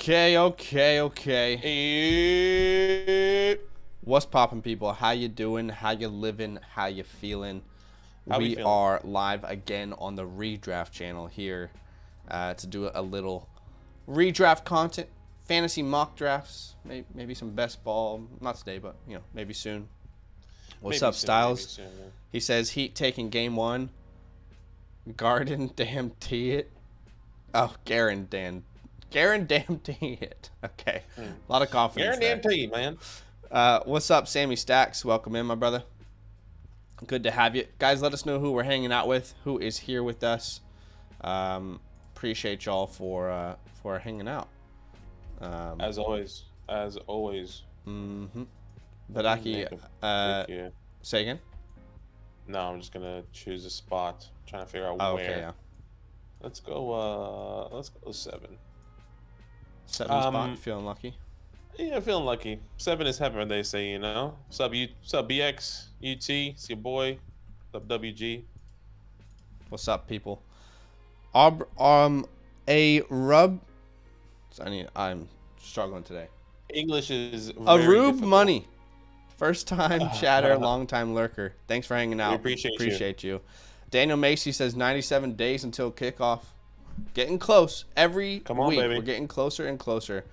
Okay. What's poppin', people? How you doing? How you living? How you feeling? We are live again on the Redraft channel here to do a little redraft content, fantasy mock drafts, maybe some best ball. Not today, but maybe soon. What's up, Styles? Soon, yeah. He says Heat taking game 1. Garden damn tee it. Oh, Garen damn tee it. Okay, a lot of confidence. Garen damn tee, man. What's up, Sammy Stacks? Welcome in, my brother. Good to have you guys. Let us know who we're hanging out with, who is here with us. Appreciate y'all for hanging out. As always. Badaki, say again. No, I'm just gonna choose a spot. Trying to figure out where. Okay, yeah. Let's go 7. 7 spot. Feeling lucky? Yeah, feeling lucky. 7 is heaven, they say. Sub BX UT. It's your boy. Sub WG. What's up, people? I'm struggling today. English is Arub Money. First time chatter, long time lurker. Thanks for hanging out. We appreciate you. Daniel Macy says 97 days until kickoff. Getting close every Come on, week. baby. We're getting closer and closer.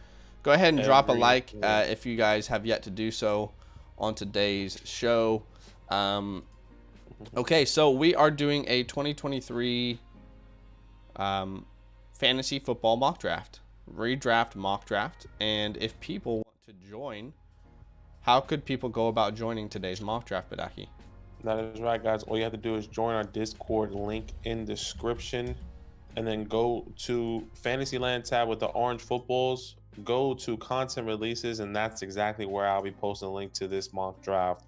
Go ahead and drop a like if you guys have yet to do so on today's show. Okay, so we are doing a 2023 fantasy football mock draft, redraft mock draft. And if people want to join, how could people go about joining today's mock draft, Badaki? That is right, guys. All you have to do is join our Discord, link in description, and then go to Fantasyland tab with the orange footballs. Go to content releases, and that's exactly where I'll be posting a link to this mock draft.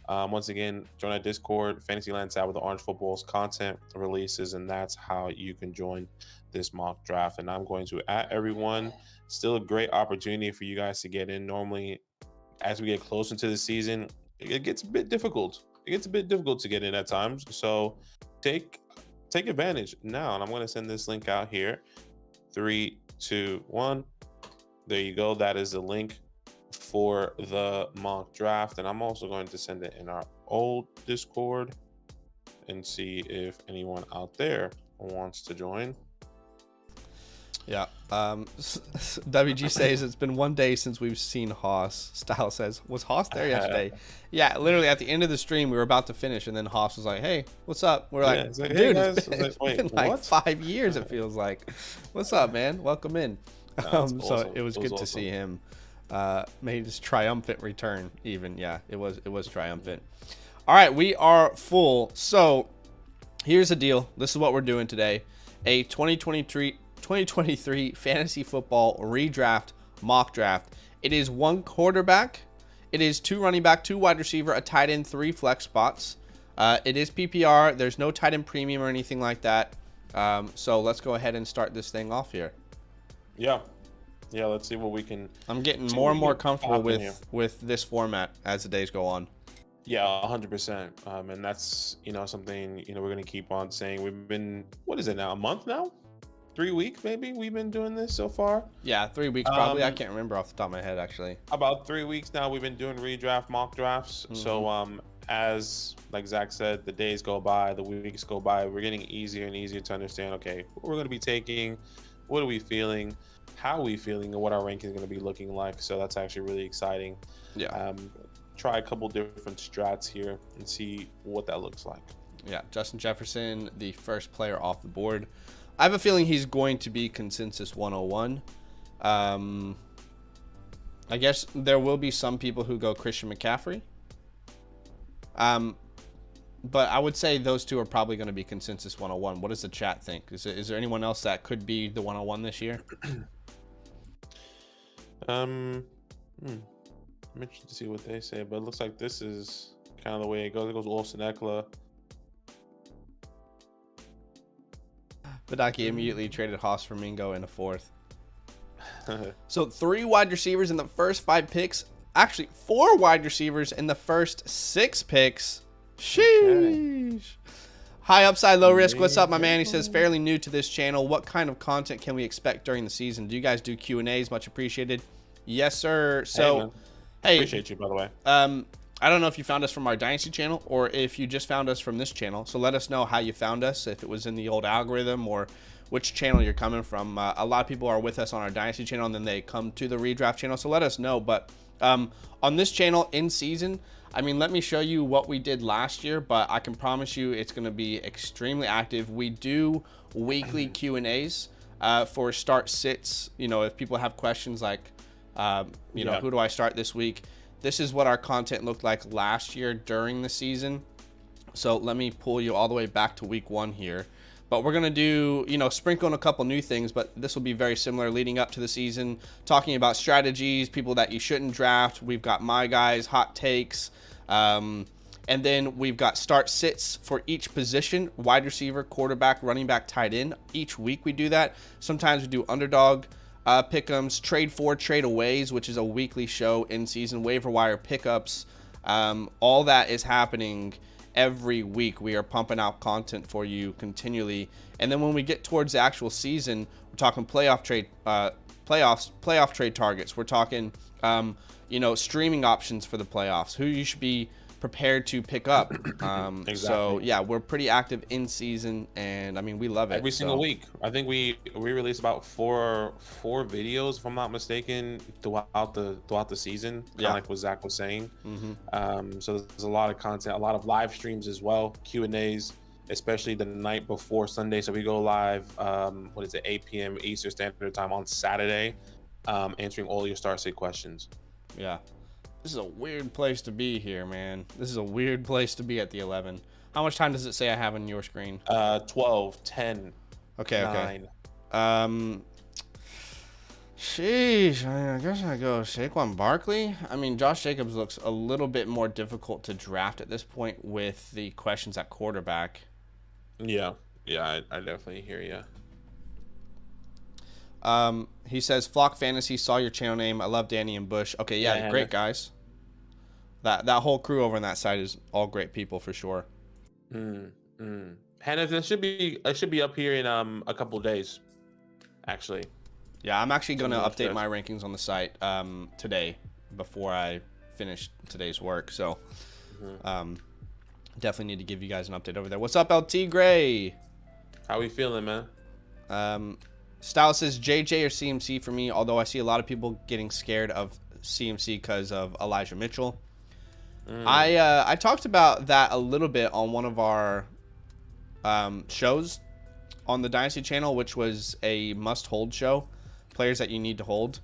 Once again, join our Discord, Fantasyland tab with the orange footballs, content releases, and that's how you can join this mock draft. And I'm going to add everyone. Still a great opportunity for you guys to get in. Normally, as we get closer to the season, it gets a bit difficult. gets a bit difficult to get in at times. So take advantage now. And I'm going to send this link out here. 3, 2, 1. There you go. That is the link for the mock draft. And I'm also going to send it in our old Discord and see if anyone out there wants to join. Yeah. WG says it's been 1 day since we've seen Haas. Style says, was Haas there yesterday? Yeah, literally at the end of the stream, we were about to finish, and then Haas was like, "Hey, what's up?" We're like, like, "Dude, hey it's been like 5 years. It feels like. What's up, man? Welcome in." Awesome. So it was good to see him. Made his triumphant return. Even it was triumphant. All right, we are full. So here's the deal. This is what we're doing today: a 2023 fantasy football redraft mock draft. It is 1 quarterback, it is 2 running back, 2 wide receiver, a tight end, 3 flex spots. It is PPR. There's no tight end premium or anything like that. So let's go ahead and start this thing off here. Yeah, let's see what we can. I'm getting more and more comfortable with this format as the days go on. Yeah, 100%. And that's something we're gonna keep on saying. We've been, what is it now, a month now, 3 weeks maybe we've been doing this so far. Yeah, 3 weeks probably. I can't remember off the top of my head actually. About 3 weeks now we've been doing redraft mock drafts. So as like Zach said, the days go by, the weeks go by, we're getting easier and easier to understand, okay, what we're going to be taking, what are we feeling, how are we feeling, and what our ranking is going to be looking like. So that's actually really exciting. Yeah. Try a couple different strats here and see what that looks like. Yeah, Justin Jefferson, the first player off the board. I have a feeling he's going to be consensus 101. I guess there will be some people who go Christian McCaffrey. But I would say those two are probably going to be consensus 101. What does the chat think? Is there anyone else that could be the 101 this year? I'm interested to see what they say, but it looks like this is kind of the way it goes. It goes Austin Eckler. Badaki immediately traded Haas for Mingo in a 4th. So 3 wide receivers in the first 5 picks. Actually, 4 wide receivers in the first 6 picks. Sheesh. Okay. High upside, low risk. What's up, my man? He says, fairly new to this channel. What kind of content can we expect during the season? Do you guys do Q&As? Much appreciated. Yes, sir. So, hey, appreciate you, by the way. I don't know if you found us from our Dynasty channel or if you just found us from this channel. So let us know how you found us, if it was in the old algorithm or which channel you're coming from. A lot of people are with us on our Dynasty channel and then they come to the redraft channel. So let us know. But on this channel in season, I mean, let me show you what we did last year, but I can promise you it's going to be extremely active. We do weekly Q&As for start sits. If people have questions like, who do I start this week? This is what our content looked like last year during the season. So let me pull you all the way back to week 1 here. But we're going to do, sprinkle in a couple new things, but this will be very similar leading up to the season, talking about strategies, people that you shouldn't draft. We've got my guys, hot takes, and then we've got start sits for each position: wide receiver, quarterback, running back, tight end. Each week we do that. Sometimes we do underdog pick'ems, trade for, trade aways, which is a weekly show in season, waiver wire pickups. All that is happening every week. We are pumping out content for you continually. And then when we get towards the actual season, we're talking playoff trade targets. We're talking, streaming options for the playoffs, who you should be prepared to pick up. Exactly. So yeah, we're pretty active in season, and I mean, we love it every single week. I think we release about four videos, if I'm not mistaken, throughout the season, kind of like what Zach was saying. So there's a lot of content, a lot of live streams as well, Q&As, especially the night before Sunday. So we go live 8 p.m. Eastern Standard Time on Saturday, answering all your start sit questions. Yeah. This is a weird place to be here, man. This is a weird place to be at the 11. How much time does it say I have on your screen? 12, 10, okay, 9. Okay. Sheesh. I guess I go Saquon Barkley. I mean, Josh Jacobs looks a little bit more difficult to draft at this point with the questions at quarterback. Yeah, I definitely hear you. He says, Flock Fantasy, saw your channel name. I love Danny and Bush. Okay, yeah, great guys. That whole crew over on that side is all great people for sure. Hannah, it should be up here in a couple of days, actually. Yeah, I'm actually going to update my rankings on the site today before I finish today's work. So definitely need to give you guys an update over there. What's up, LT Gray? How we feeling, man? Style says JJ or CMC for me, although I see a lot of people getting scared of CMC because of Elijah Mitchell. I talked about that a little bit on one of our shows on the Dynasty channel, which was a must-hold show, players that you need to hold.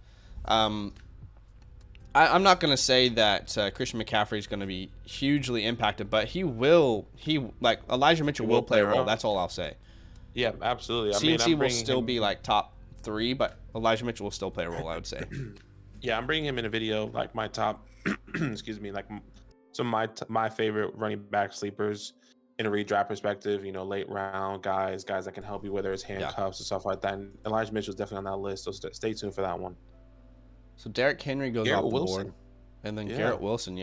I'm not going to say that Christian McCaffrey is going to be hugely impacted, but Elijah Mitchell will play a role. That's all I'll say. Yeah, absolutely. CMC will still be like top 3, but Elijah Mitchell will still play a role, I would say. Yeah, I'm bringing him in a video, like my top, excuse me, like some of my favorite running back sleepers in a redraft perspective, late round guys that can help you, whether it's handcuffs and stuff like that. And Elijah Mitchell's definitely on that list, so stay tuned for that one. So Derrick Henry goes off the board, and then Garrett Wilson,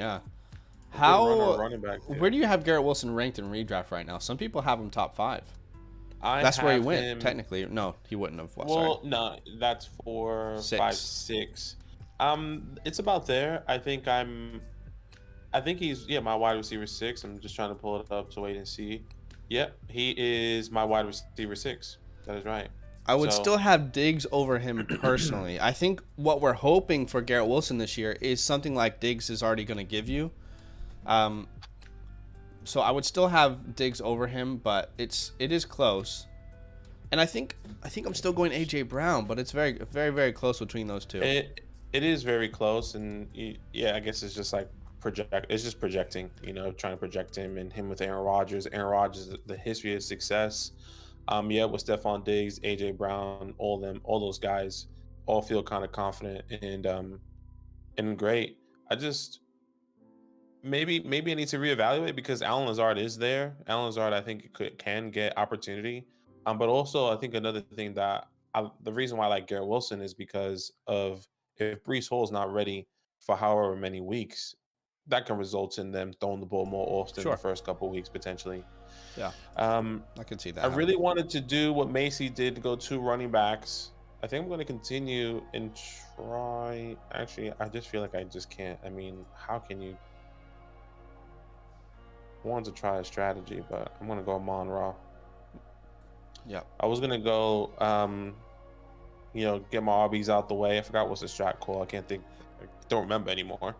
running back, where do you have Garrett Wilson ranked in redraft right now? Some people have him top 5. That's where he went, technically. No, he wouldn't have. No, that's 4, 5, 6. It's about there. I think he's my wide receiver 6. I'm just trying to pull it up to wait and see. Yep, he is my wide receiver 6. That is right. I would still have Diggs over him personally. I think what we're hoping for Garrett Wilson this year is something like Diggs is already going to give you. So I would still have Diggs over him, but it is close. And I think I'm still going AJ Brown, but it's very, very, very close between those two. It is very close, and I guess it's just like projecting, trying to project him and him with Aaron Rodgers. Aaron Rodgers, the history of success. With Stephon Diggs, AJ Brown, all those guys all feel kind of confident and great. I just maybe I need to reevaluate because Allen Lazard is there. Allen Lazard, I think, can get opportunity. But also I think another thing that the reason why I like Garrett Wilson is because of if Breece Hall is not ready for however many weeks, that can result in them throwing the ball more often the first couple of weeks potentially. Yeah, I can see that. I really wanted to do what Macy did, to go 2 running backs. I think I'm going to continue and try. Actually, I just feel like I just can't. I mean, how can you? I wanted to try a strategy, but I'm going to go Amon-Ra. Yeah. I was going to go, get my RBs out the way. I forgot what's the strat call. I don't remember anymore.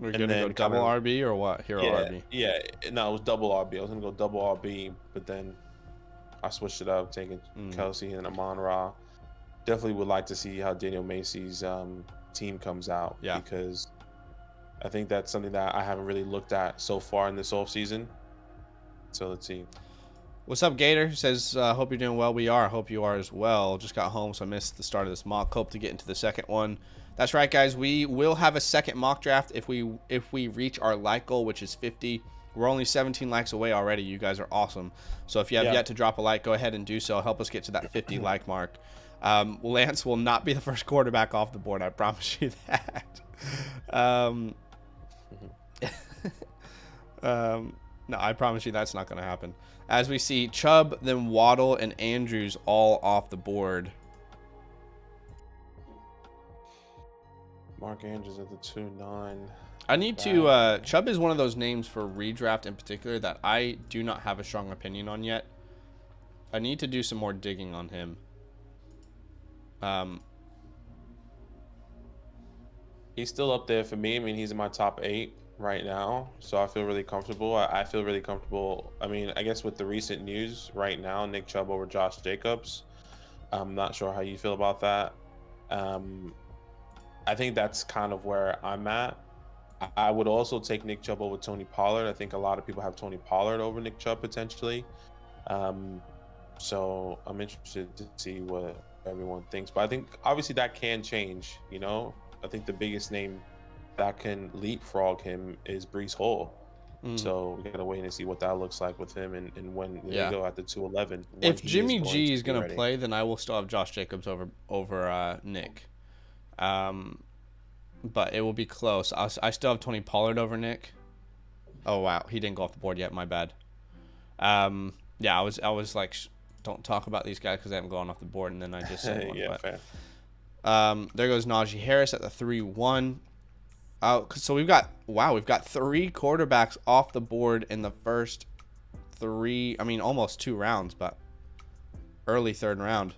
We're going to go double RB or what? Hero RB? Yeah, no, it was double RB. I was going to go double RB, but then I switched it up, taking Kelsey and Amon-Ra. Definitely would like to see how Daniel Macy's team comes out. Yeah. Because I think that's something that I haven't really looked at so far in this offseason. So let's see. What's up, Gator? Says, hope you're doing well. We are. Hope you are as well. Just got home, so I missed the start of this mock. Hope to get into the second one. That's right, guys. We will have a second mock draft if we reach our like goal, which is 50. We're only 17 likes away already. You guys are awesome. So if you have yet to drop a like, go ahead and do so. Help us get to that 50 like mark. Lance will not be the first quarterback off the board. I promise you that. No, I promise you that's not going to happen. As we see Chubb, then Waddle, and Andrews all off the board. Mark Andrews at the 2-9. I need to Chubb is one of those names for redraft in particular that I do not have a strong opinion on yet. I need to do some more digging on him. He's still up there for me. I mean, he's in my top 8 right now, so I feel really comfortable. I feel really comfortable. I mean, I guess with the recent news right now, Nick Chubb over Josh Jacobs. I'm not sure how you feel about that. I think that's kind of where I'm at. I would also take Nick Chubb over Tony Pollard. I think a lot of people have Tony Pollard over Nick Chubb potentially. So I'm interested to see what everyone thinks. But I think obviously that can change, I think the biggest name that can leapfrog him is Breece Hall. So we got to wait and see what that looks like with him and when they go at the 211. If Jimmy G is going to play, then I will still have Josh Jacobs over Nick. but it will be close. I still have Tony Pollard over Nick. Oh wow, he didn't go off the board yet. My bad. Yeah, I was like, don't talk about these guys because they haven't gone off the board, and then I just said one. Yeah, but, fair. there goes Najee Harris at the 3-1. So we've got 3 quarterbacks off the board in the first 3. I mean, almost 2 rounds, but early 3rd round.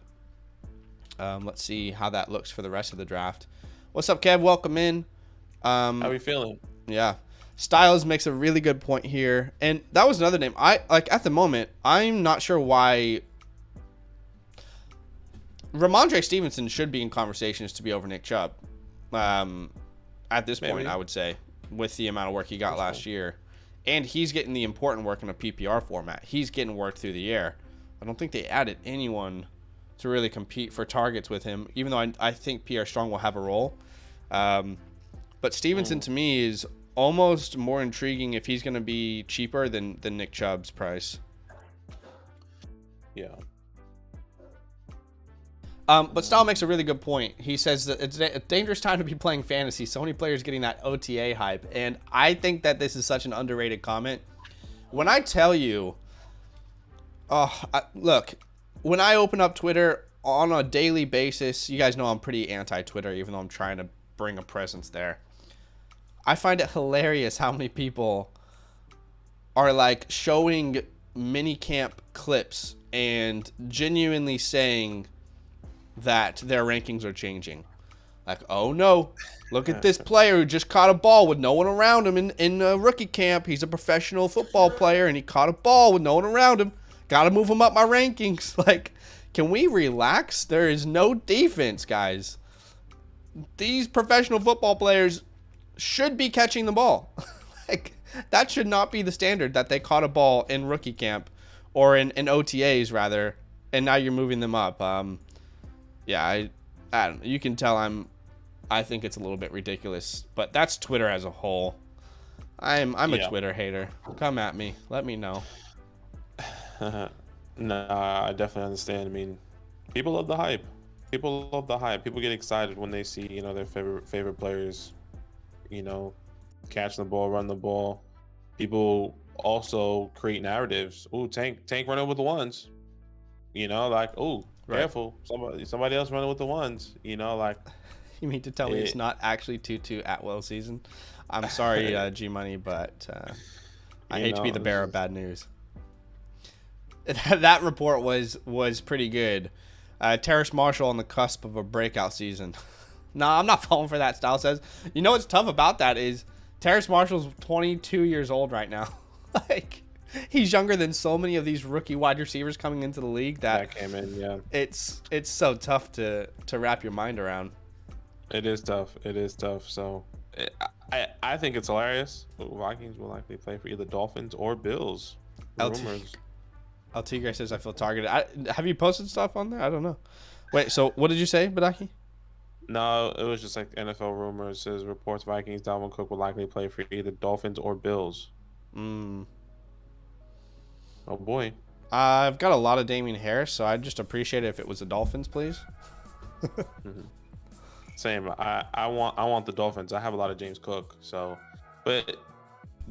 Let's see how that looks for the rest of the draft. What's up, Kev? Welcome in. How are we feeling? Yeah. Styles makes a really good point here. And that was another name. At the moment, I'm not sure why Ramondre Stevenson should be in conversations to be over Nick Chubb. At this point, I would say, with the amount of work he got last year. And he's getting the important work in a PPR format. He's getting work through the air. I don't think they added anyone to really compete for targets with him, even though I think Pierre Strong will have a role. But Stevenson, to me, is almost more intriguing if he's going to be cheaper than Nick Chubb's price. Yeah. But Stahl makes a really good point. He says that it's a dangerous time to be playing fantasy. So many players getting that OTA hype. And I think that this is such an underrated comment. When I tell you, look, when I open up Twitter on a daily basis, you guys know I'm pretty anti-Twitter, even though I'm trying to bring a presence there. I find it hilarious how many people are like showing mini camp clips and genuinely saying that their rankings are changing. Like, oh no, look at this player who just caught a ball with no one around him in rookie camp. He's a professional football player and he caught a ball with no one around him. Got to move him up my rankings. Like, can we relax? There is no defense, guys. These professional football players should be catching the ball. Like, that should not be the standard, that they caught a ball in rookie camp or in OTAs rather, and now you're moving them up. Yeah, I don't know. You can tell I think it's a little bit ridiculous, but that's Twitter as a whole. I'm a Twitter hater. Come at me. Let me know. No, I definitely understand. I mean, people love the hype. People love the hype. People get excited when they see, their favorite players, catching the ball, run the ball. People also create narratives. Ooh, Tank running with the ones. Like, ooh, careful. Somebody else running with the ones. Like. You mean to tell me it's not actually Tutu Atwell season? I'm sorry, G Money, but I hate to be the bearer of bad news. That report was pretty good. Terrace Marshall on the cusp of a breakout season. No, I'm not falling for that, Style says. You know what's tough about that is Terrace Marshall's 22 years old right now. Like, he's younger than so many of these rookie wide receivers coming into the league that came in, yeah. It's so tough to wrap your mind around. It is tough. So I think it's hilarious. Vikings will likely play for either Dolphins or Bills. Rumors. El Tigre says I feel targeted. Have you posted stuff on there? I don't know. Wait, so what did you say, Badaki? No, it was just like NFL rumors. It says reports Vikings Dalvin Cook will likely play for either Dolphins or Bills. Oh boy. I've got a lot of Damian Harris, so I'd just appreciate it if it was the Dolphins, please. Same. I want the Dolphins. I have a lot of James Cook, so but.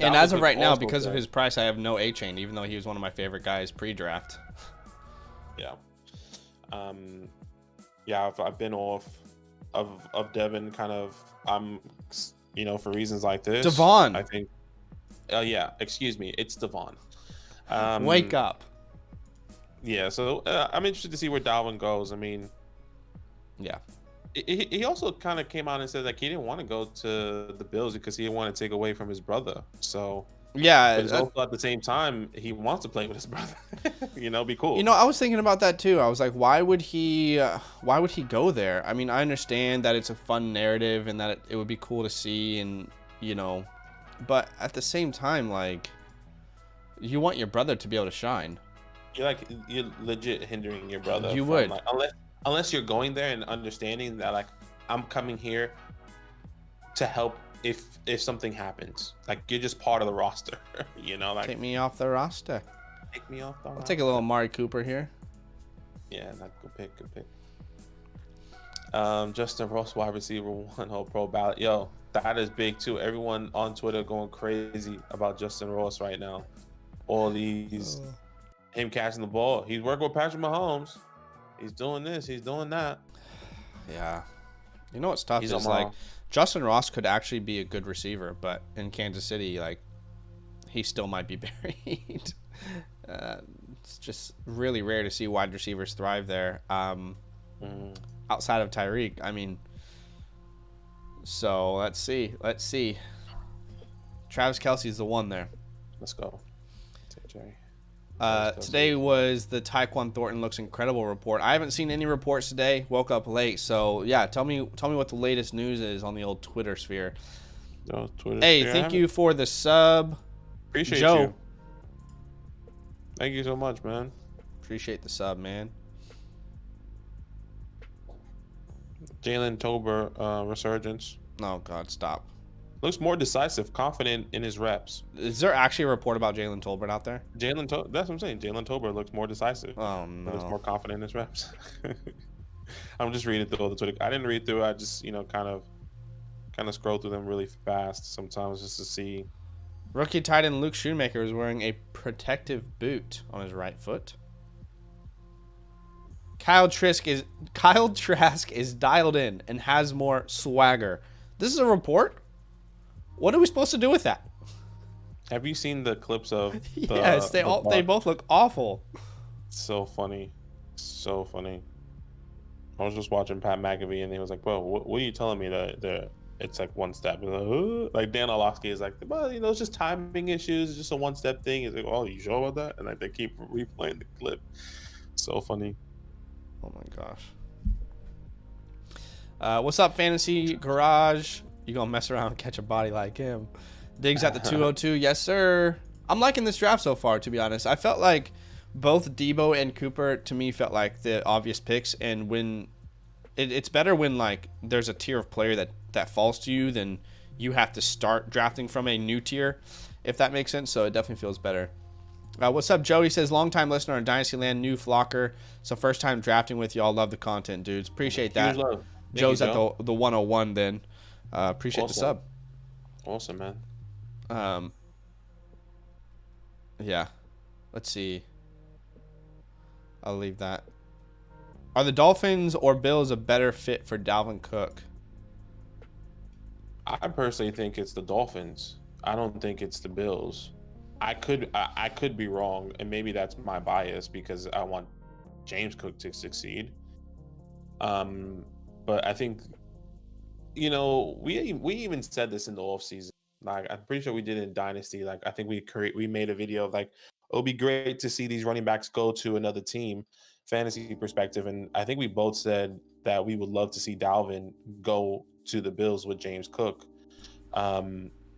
And as of right now, because of his price, I have no A-Chain, even though he was one of my favorite guys pre-draft. Yeah. I've been off of Devin kind of, for reasons like this. Devon. I think. Excuse me. It's Devon. Wake up. Yeah, so I'm interested to see where Dalvin goes. I mean. Yeah. He also kind of came out and said like he didn't want to go to the Bills because he didn't want to take away from his brother. So yeah, but also at the same time he wants to play with his brother. Be cool. I was thinking about that too. I was like, why would he go there? I mean, I understand that it's a fun narrative and that it would be cool to see, and but at the same time, like, you want your brother to be able to shine. You're legit hindering your brother. You would, like, unless you're going there and understanding that, like, I'm coming here to help if something happens. Like, you're just part of the roster, like. Take me off the roster. Take me off the roster. I'll take a little Amari Cooper here. Yeah, good pick. Justin Ross, wide receiver, 1 Pro ballot. Yo, that is big too. Everyone on Twitter going crazy about Justin Ross right now. All these him catching the ball. He's working with Patrick Mahomes. He's doing this. He's doing that. Yeah. You know what's tough is like Justin Ross could actually be a good receiver, but in Kansas City, like he still might be buried. It's just really rare to see wide receivers thrive there. Outside of Tyreek, I mean. So let's see. Travis Kelce's the one there. Let's go. Today was the Tyquan Thornton looks incredible report. I haven't seen any reports today. Woke up late, so yeah. Tell me what the latest news is on the old Twitter sphere. Hey, thank you for the sub. Appreciate Joe. You. Thank you so much, man. Appreciate the sub, man. Jalen Tolbert resurgence. Oh God, stop. Looks more decisive, confident in his reps. Is there actually a report about Jalen Tolbert out there? That's what I'm saying. Jalen Tolbert looks more decisive. Oh no. Looks more confident in his reps. I'm just reading through all the Twitter. I didn't read through. I just kind of scroll through them really fast sometimes just to see. Rookie tight end Luke Shoemaker is wearing a protective boot on his right foot. Kyle Trask is dialed in and has more swagger. This is a report? What are we supposed to do with that? Have you seen the clips of yes, they both look awful. So funny. So funny. I was just watching Pat McAfee and he was like, bro, what are you telling me that it's like one step? Like Dan Orlovsky is like, well, it's just timing issues. It's just a one-step thing. He's like, oh, you sure about that? And like they keep replaying the clip. So funny. Oh my gosh. What's up, Fantasy Garage? You gonna mess around and catch a body like him. Diggs at the 202. Yes, sir. I'm liking this draft so far, to be honest. I felt like both Debo and Cooper, to me, felt like the obvious picks. And when it's better when like there's a tier of player that falls to you than you have to start drafting from a new tier, if that makes sense. So it definitely feels better. What's up, Joey? Says, long-time listener on Dynastyland, new flocker. So first time drafting with y'all. Love the content, dudes. Appreciate that. Joe's at the 101 then. Appreciate the sub. Awesome, man. Yeah. Let's see. I'll leave that. Are the Dolphins or Bills a better fit for Dalvin Cook? I personally think it's the Dolphins. I don't think it's the Bills. I could be wrong, and maybe that's my bias because I want James Cook to succeed. But I think, we even said this in the offseason. Like I'm pretty sure we did in Dynasty. Like I think we made a video of like it'll be great to see these running backs go to another team, fantasy perspective. And I think we both said that we would love to see Dalvin go to the Bills with James Cook.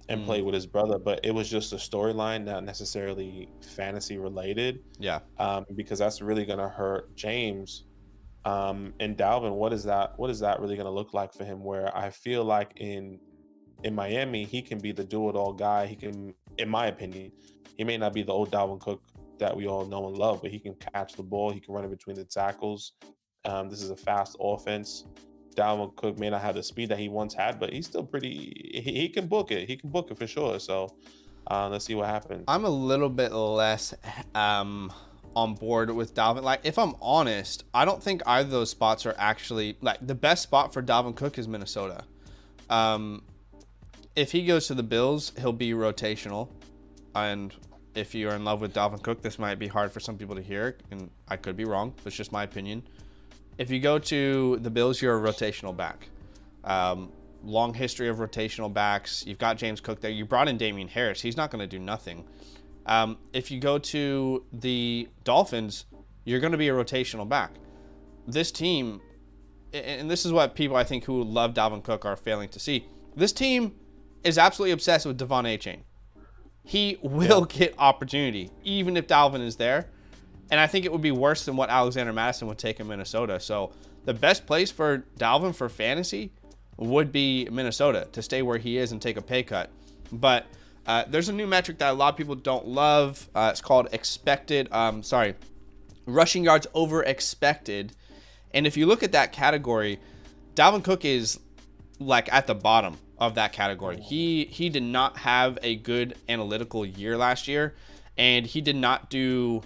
And play with his brother, but it was just a storyline, not necessarily fantasy related. Yeah. Because that's really gonna hurt James. And Dalvin, what is that really gonna look like for him? Where I feel like in Miami, he can be the do-it-all guy. He can, in my opinion, he may not be the old Dalvin Cook that we all know and love, but he can catch the ball. He can run in between the tackles. This is a fast offense. Dalvin Cook may not have the speed that he once had, but he's still pretty. He can book it. He can book it for sure. So let's see what happens. I'm a little bit less on board with Dalvin. Like, if I'm honest, I don't think either of those spots are actually like the best spot for Dalvin Cook is Minnesota. If he goes to the Bills, he'll be rotational, and if you're in love with Dalvin Cook, this might be hard for some people to hear, and I could be wrong, but it's just my opinion. If you go to the Bills, you're a rotational back. Long history of rotational backs. You've got James Cook there. You brought in Damian Harris. He's not going to do nothing. If you go to the Dolphins, you're going to be a rotational back. This team, and this is what people I think who love Dalvin Cook are failing to see. This team is absolutely obsessed with Devon Achane. He will get opportunity, even if Dalvin is there. And I think it would be worse than what Alexander Madison would take in Minnesota. So the best place for Dalvin for fantasy would be Minnesota, to stay where he is and take a pay cut. But there's a new metric that a lot of people don't love. It's called rushing yards over expected. And if you look at that category, Dalvin Cook is like at the bottom of that category. He did not have a good analytical year last year, and he did not do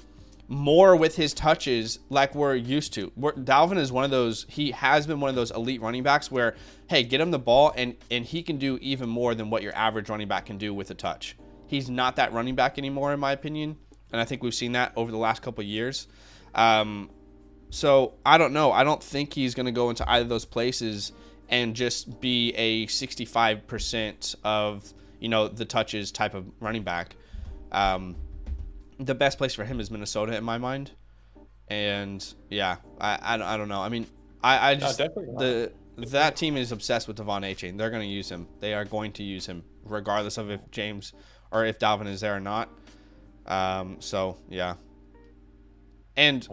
more with his touches like we're used to. Dalvin is one of those, he has been one of those elite running backs where, hey, get him the ball and he can do even more than what your average running back can do with a touch. He's not that running back anymore, in my opinion, and I think we've seen that over the last couple of years. So I don't know. I don't think he's going to go into either of those places and just be a 65% of, the touches type of running back. The best place for him is Minnesota in my mind. And yeah, I don't know. I mean, I just, that team is obsessed with Devon Achane. They're going to use him. They are going to use him regardless of if James or if Dalvin is there or not. So yeah. And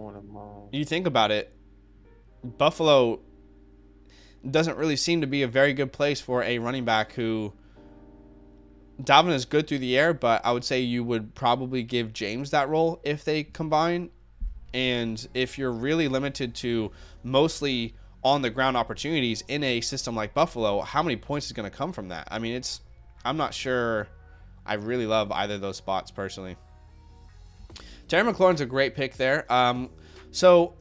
you think about it, Buffalo doesn't really seem to be a very good place for a running back who Dalvin is good through the air, but I would say you would probably give James that role if they combine. And if you're really limited to mostly on the ground opportunities in a system like Buffalo, how many points is going to come from that? I mean, I'm not sure I really love either of those spots personally. Terry McLaurin's a great pick there. So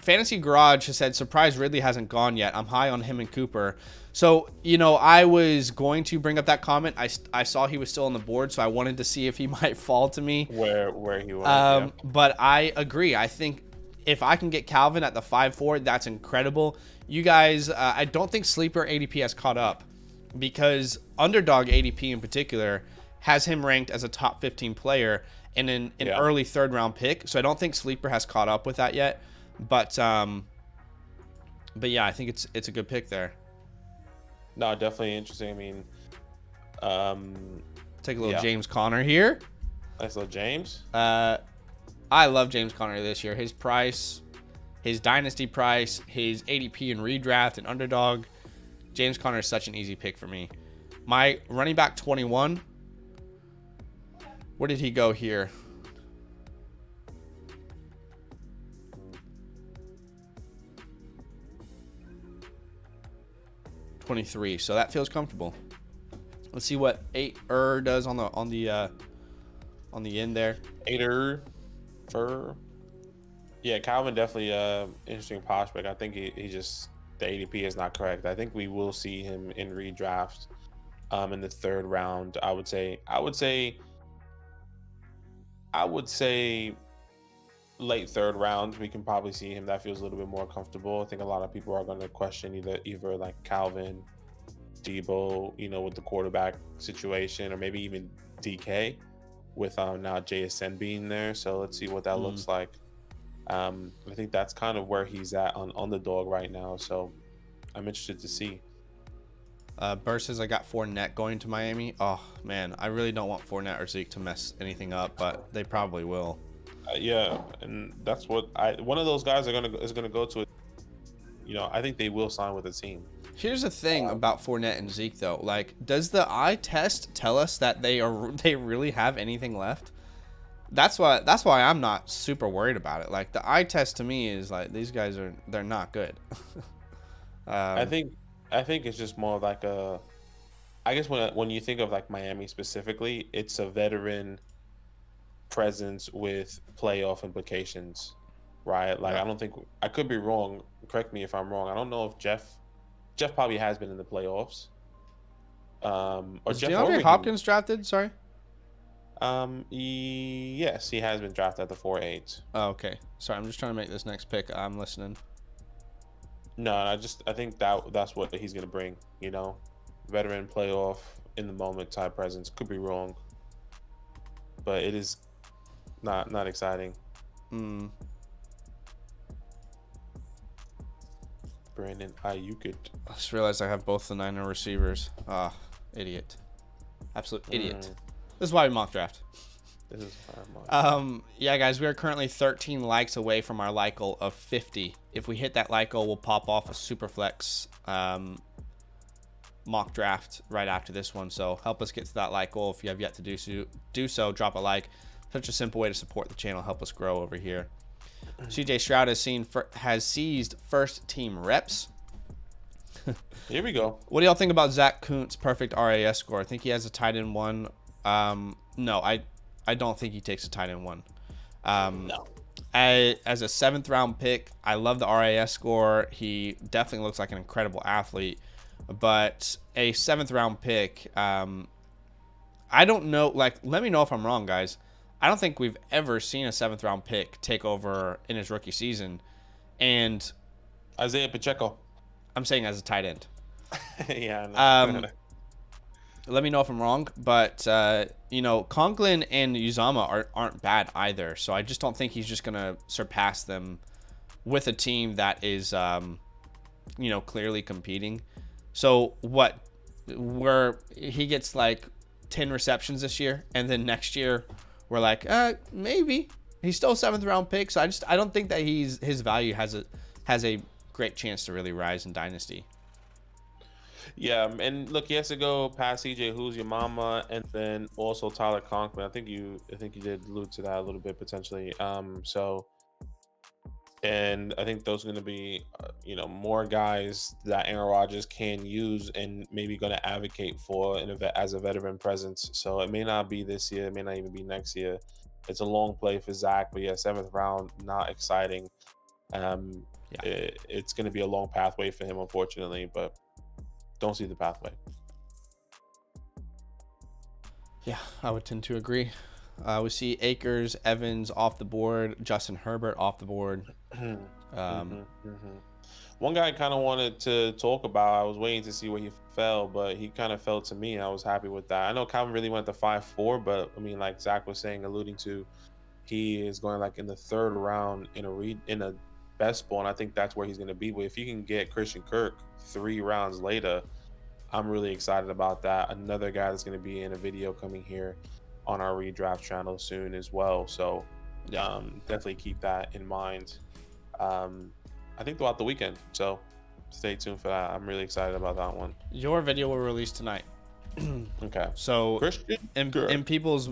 Fantasy Garage has said, surprise Ridley hasn't gone yet. I'm high on him and Cooper. So, I was going to bring up that comment. I saw he was still on the board, so I wanted to see if he might fall to me. Where he was. Yeah. But I agree. I think if I can get Calvin at the 5-4, that's incredible. You guys, I don't think Sleeper ADP has caught up because Underdog ADP in particular has him ranked as a top 15 player and an early third-round pick. So I don't think Sleeper has caught up with that yet. But yeah, I think it's a good pick there. No, definitely interesting. I mean, take a little James Conner here. Nice little James. I love James Conner this year. His price, his dynasty price, his ADP and redraft and underdog. James Conner is such an easy pick for me. My running back 21. Where did he go here? $23. So that feels comfortable. Let's see what 8 does on the end there. 8 for. Yeah, Calvin definitely interesting prospect. I think he just the ADP is not correct. I think we will see him in redraft in the 3rd round. I would say late 3rd round, we can probably see him. That feels a little bit more comfortable. I think a lot of people are going to question either like Calvin, Debo, with the quarterback situation, or maybe even DK with now JSN being there. So let's see what that looks like. I think that's kind of where he's at on the dog right now. So I'm interested to see. Burr says I got Fournette going to Miami. Oh man, I really don't want Fournette or Zeke to mess anything up, but they probably will. Yeah, and that's what one of those guys is gonna go to. I think they will sign with a team. Here's the thing about Fournette and Zeke though. Like, does the eye test tell us that they really have anything left? That's why I'm not super worried about it. Like, the eye test to me is like these guys they're not good. I think it's just more like I guess when you think of like Miami specifically, it's a veteran presence with playoff implications, right? Like, I don't think, I could be wrong. Correct me if I'm wrong. I don't know if Jeff probably has been in the playoffs. Or is Jeff DeAndre Hopkins drafted? Sorry. Yes, he has been drafted at the 4-8. Oh, okay. Sorry, I'm just trying to make this next pick. I'm listening. No, I think that's what he's gonna bring. Veteran playoff in the moment type presence. Could be wrong, but it is not exciting. Brandon Ayuk. I just realized I have both the Niner receivers. Ah, idiot. Absolute idiot. This is why we mock draft. Yeah, guys, we are currently 13 likes away from our like goal of 50. If we hit that like goal, we'll pop off a Superflex mock draft right after this one. So help us get to that like goal. If you have yet to do so, drop a like. Such a simple way to support the channel, help us grow over here. CJ Stroud has seized first team reps. Here we go. What do y'all think about Zach Kuntz' perfect RAS score? I think he has a tight end 1. No, I don't think he takes a tight end 1. No. As a 7th round pick, I love the RAS score. He definitely looks like an incredible athlete, but a 7th round pick, I don't know. Like, let me know if I'm wrong, guys. I don't think we've ever seen a 7th round pick take over in his rookie season, and Isaiah Pacheco. I'm saying as a tight end. Yeah. Let me know if I'm wrong, but Conklin and Uzama aren't bad either. So I just don't think he's just gonna surpass them with a team that is, clearly competing. So where he gets like 10 receptions this year, and then next year we're like, maybe he's still a 7th round pick. So I don't think that his value has a great chance to really rise in Dynasty. Yeah, and look, he has to go past CJ, who's your mama, and then also Tyler Conklin. I think you did allude to that a little bit potentially. And I think those are going to be, more guys that Aaron Rodgers can use and maybe going to advocate for as a veteran presence. So it may not be this year, it may not even be next year. It's a long play for Zach, but yeah, 7th round, not exciting. It's going to be a long pathway for him, unfortunately, but don't see the pathway. Yeah, I would tend to agree. We see Akers, Evans off the board, Justin Herbert off the board. One guy I kind of wanted to talk about, I was waiting to see where he fell, but he kind of fell to me, and I was happy with that. I know Calvin really went to 5-4, but I mean, like Zach was saying, alluding to, he is going like in the 3rd round in a best ball, and I think that's where he's going to be. But if you can get Christian Kirk 3 rounds later, I'm really excited about that. Another guy that's going to be in a video coming here on our redraft channel soon as well. So definitely keep that in mind. I think throughout the weekend. So stay tuned for that. I'm really excited about that one. Your video will release tonight. Okay. So in people's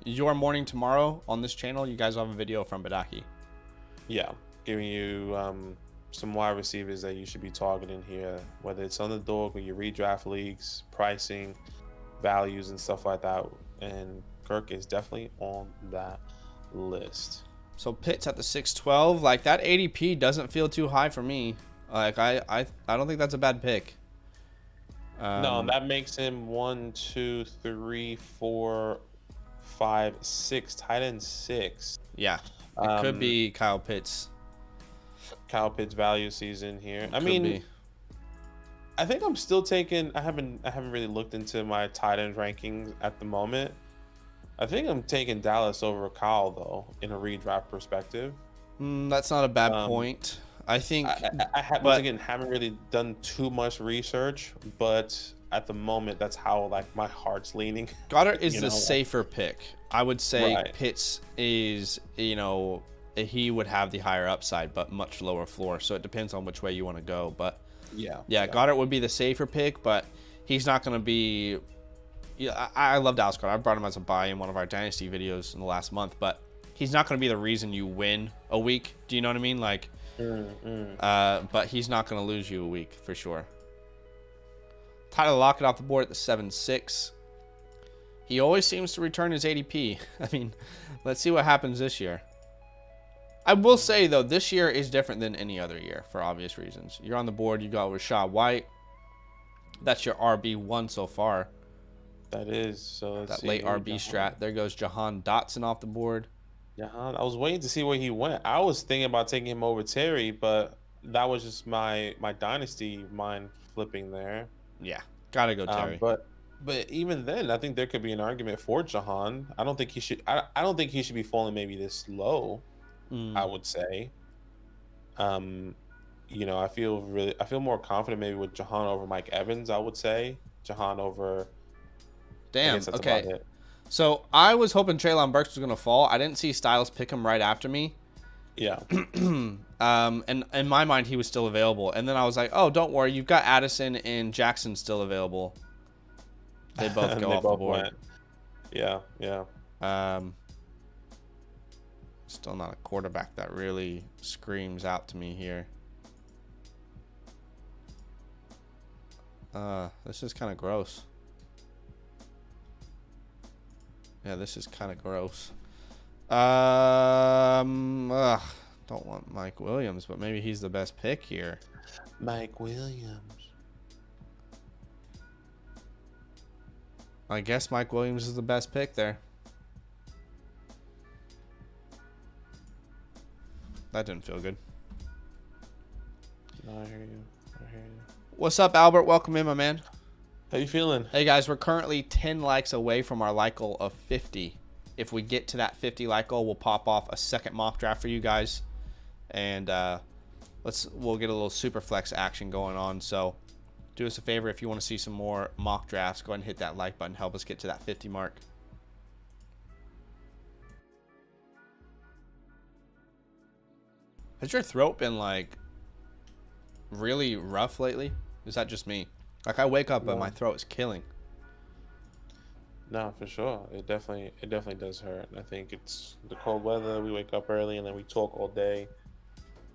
your morning tomorrow on this channel, you guys will have a video from Badaki. Yeah, giving you some wide receivers that you should be targeting here, whether it's underdog or your redraft leagues, pricing, values, and stuff like that. And Kirk is definitely on that list. So Pitts at the 612, like that ADP doesn't feel too high for me. Like I don't think that's a bad pick. No, that makes him 1, 2, 3, 4, 5, 6, tight end 6. Yeah, it could be Kyle Pitts. Kyle Pitts value season here. I mean, I think I'm still taking. I haven't really looked into my tight end rankings at the moment. I think I'm taking Dallas over Kyle though, in a redraft perspective. That's not a bad point. I think. Haven't really done too much research, but at the moment, that's how like my heart's leaning. Goddard is the safer pick. I would say Pitts is, he would have the higher upside, but much lower floor. So it depends on which way you want to go. But yeah, Goddard would be the safer pick, but he's not going to be. Yeah, I love Dallas Goedert. I brought him as a buy in one of our Dynasty videos in the last month, but he's not going to be the reason you win a week. Do you know what I mean? Like, but he's not going to lose you a week for sure. Tyler Lockett off the board at the 7-6. He always seems to return his ADP. I mean, let's see what happens this year. I will say, though, this year is different than any other year for obvious reasons. You're on the board. You got Rachaad White. That's your RB1 so far. That is. So let's see late RB strat. There goes Jahan Dotson off the board. Jahan, I was waiting to see where he went. I was thinking about taking him over Terry, but that was just my Dynasty mind flipping there. Yeah, gotta go Terry. But even then, I think there could be an argument for Jahan. I don't think he should. I don't think he should be falling maybe this low. I would say. I feel more confident maybe with Jahan over Mike Evans. I would say Jahan over. Damn. Okay. So I was hoping Treylon Burks was gonna fall. I didn't see Styles pick him right after me. Yeah. And in my mind, he was still available. And then I was like, oh, don't worry. You've got Addison and Jackson still available. They both go off the board. Went. Yeah. Still not a quarterback that really screams out to me here. This is kind of gross. Yeah, this is kind of gross. Don't want Mike Williams, but maybe he's the best pick here. Mike Williams. I guess Mike Williams is the best pick there. That didn't feel good. No, I hear you. What's up, Albert? Welcome in, my man. How you feeling? Hey, guys. We're currently 10 likes away from our like goal of 50. If we get to that 50 like goal, we'll pop off a second mock draft for you guys. And we'll get a little super flex action going on. So do us a favor, if you want to see some more mock drafts, go ahead and hit that like button. Help us get to that 50 mark. Has your throat been like really rough lately? Is that just me? Like, I wake up and my throat is killing. No, for sure. It definitely does hurt. I think it's the cold weather. We wake up early and then we talk all day.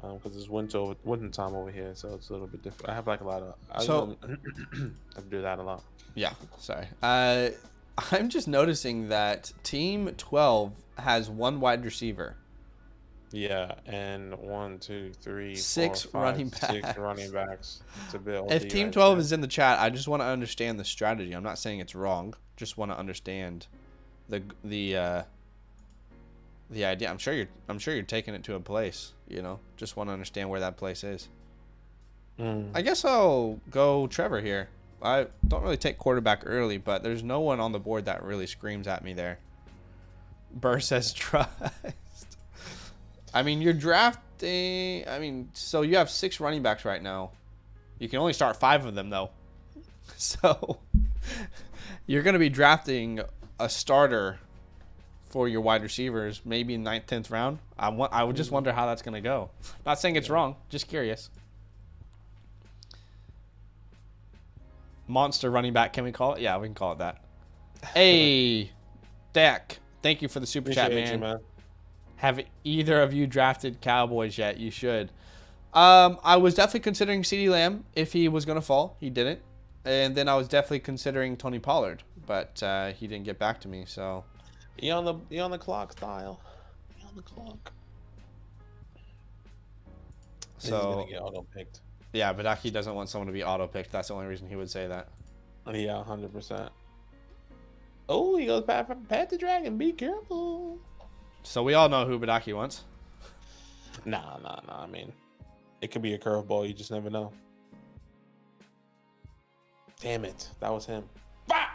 Because it's winter time over here, so it's a little bit different. I have like a lot of. I do that a lot. Yeah, sorry. I'm just noticing that Team 12 has one wide receiver. Yeah, and 1, 2, 3, 6 4, 5, running backs. 6 running backs to build. If Team 12 is in the chat, I just want to understand the strategy. I'm not saying it's wrong. Just want to understand the idea. I'm sure you're taking it to a place. You know, just want to understand where that place is. I guess I'll go Trevor here. I don't really take quarterback early, but there's no one on the board that really screams at me there. Burr says trust. I mean, you're drafting. I mean, so you have 6 running backs right now. You can only start 5 of them, though. So you're going to be drafting a starter for your wide receivers, maybe in 9th, 10th round. I would just wonder how that's going to go. Not saying it's wrong, just curious. Monster running back, can we call it? Yeah, we can call it that. Hey, Dak, thank you for the super chat, man. Man. Have either of you drafted Cowboys yet? You should. I was definitely considering CeeDee Lamb if he was going to fall. He didn't. And then I was definitely considering Tony Pollard, but he didn't get back to me. So you on the clock, style. You on the clock. So he's gonna get auto picked. Yeah, but he doesn't want someone to be auto picked. That's the only reason he would say that. Yeah, 100%. Oh, he goes back from Pat the Dragon. Be careful. So we all know who Badaki wants. Nah. I mean, it could be a curveball. You just never know. Damn it. That was him. Bah!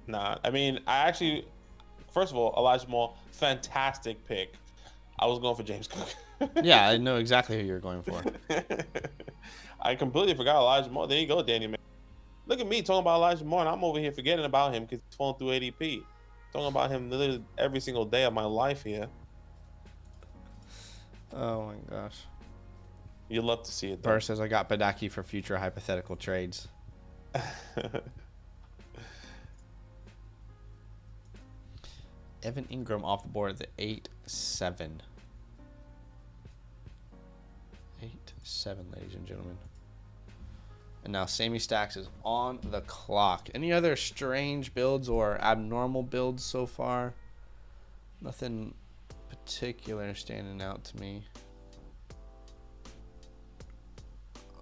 Nah, I mean, first of all, Elijah Moore, fantastic pick. I was going for James Cook. Yeah, I know exactly who you're going for. I completely forgot Elijah Moore. There you go, Danny. Man. Look at me talking about Elijah Moore, and I'm over here forgetting about him because he's falling through ADP. Talking about him literally every single day of my life here. Oh my gosh. You'd love to see it, though. Burr says I got Badaki for future hypothetical trades. Evan Ingram off the board at the 8-7. 8-7, ladies and gentlemen. And now Sammy Stacks is on the clock. Any other strange builds or abnormal builds so far? Nothing particular standing out to me.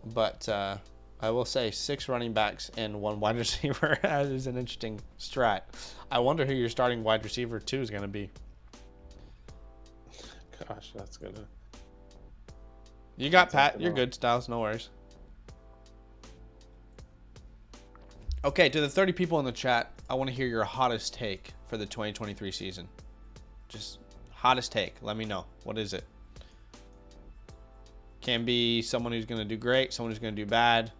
But I will say 6 running backs and 1 wide receiver is an interesting strat. I wonder who your starting wide receiver 2 is going to be. Gosh, that's going to... You got Pat. You're good, Styles. No worries. Okay, to the 30 people in the chat, I want to hear your hottest take for the 2023 season. Just hottest take. Let me know. What is it? Can be someone who's going to do great, someone who's going to do bad.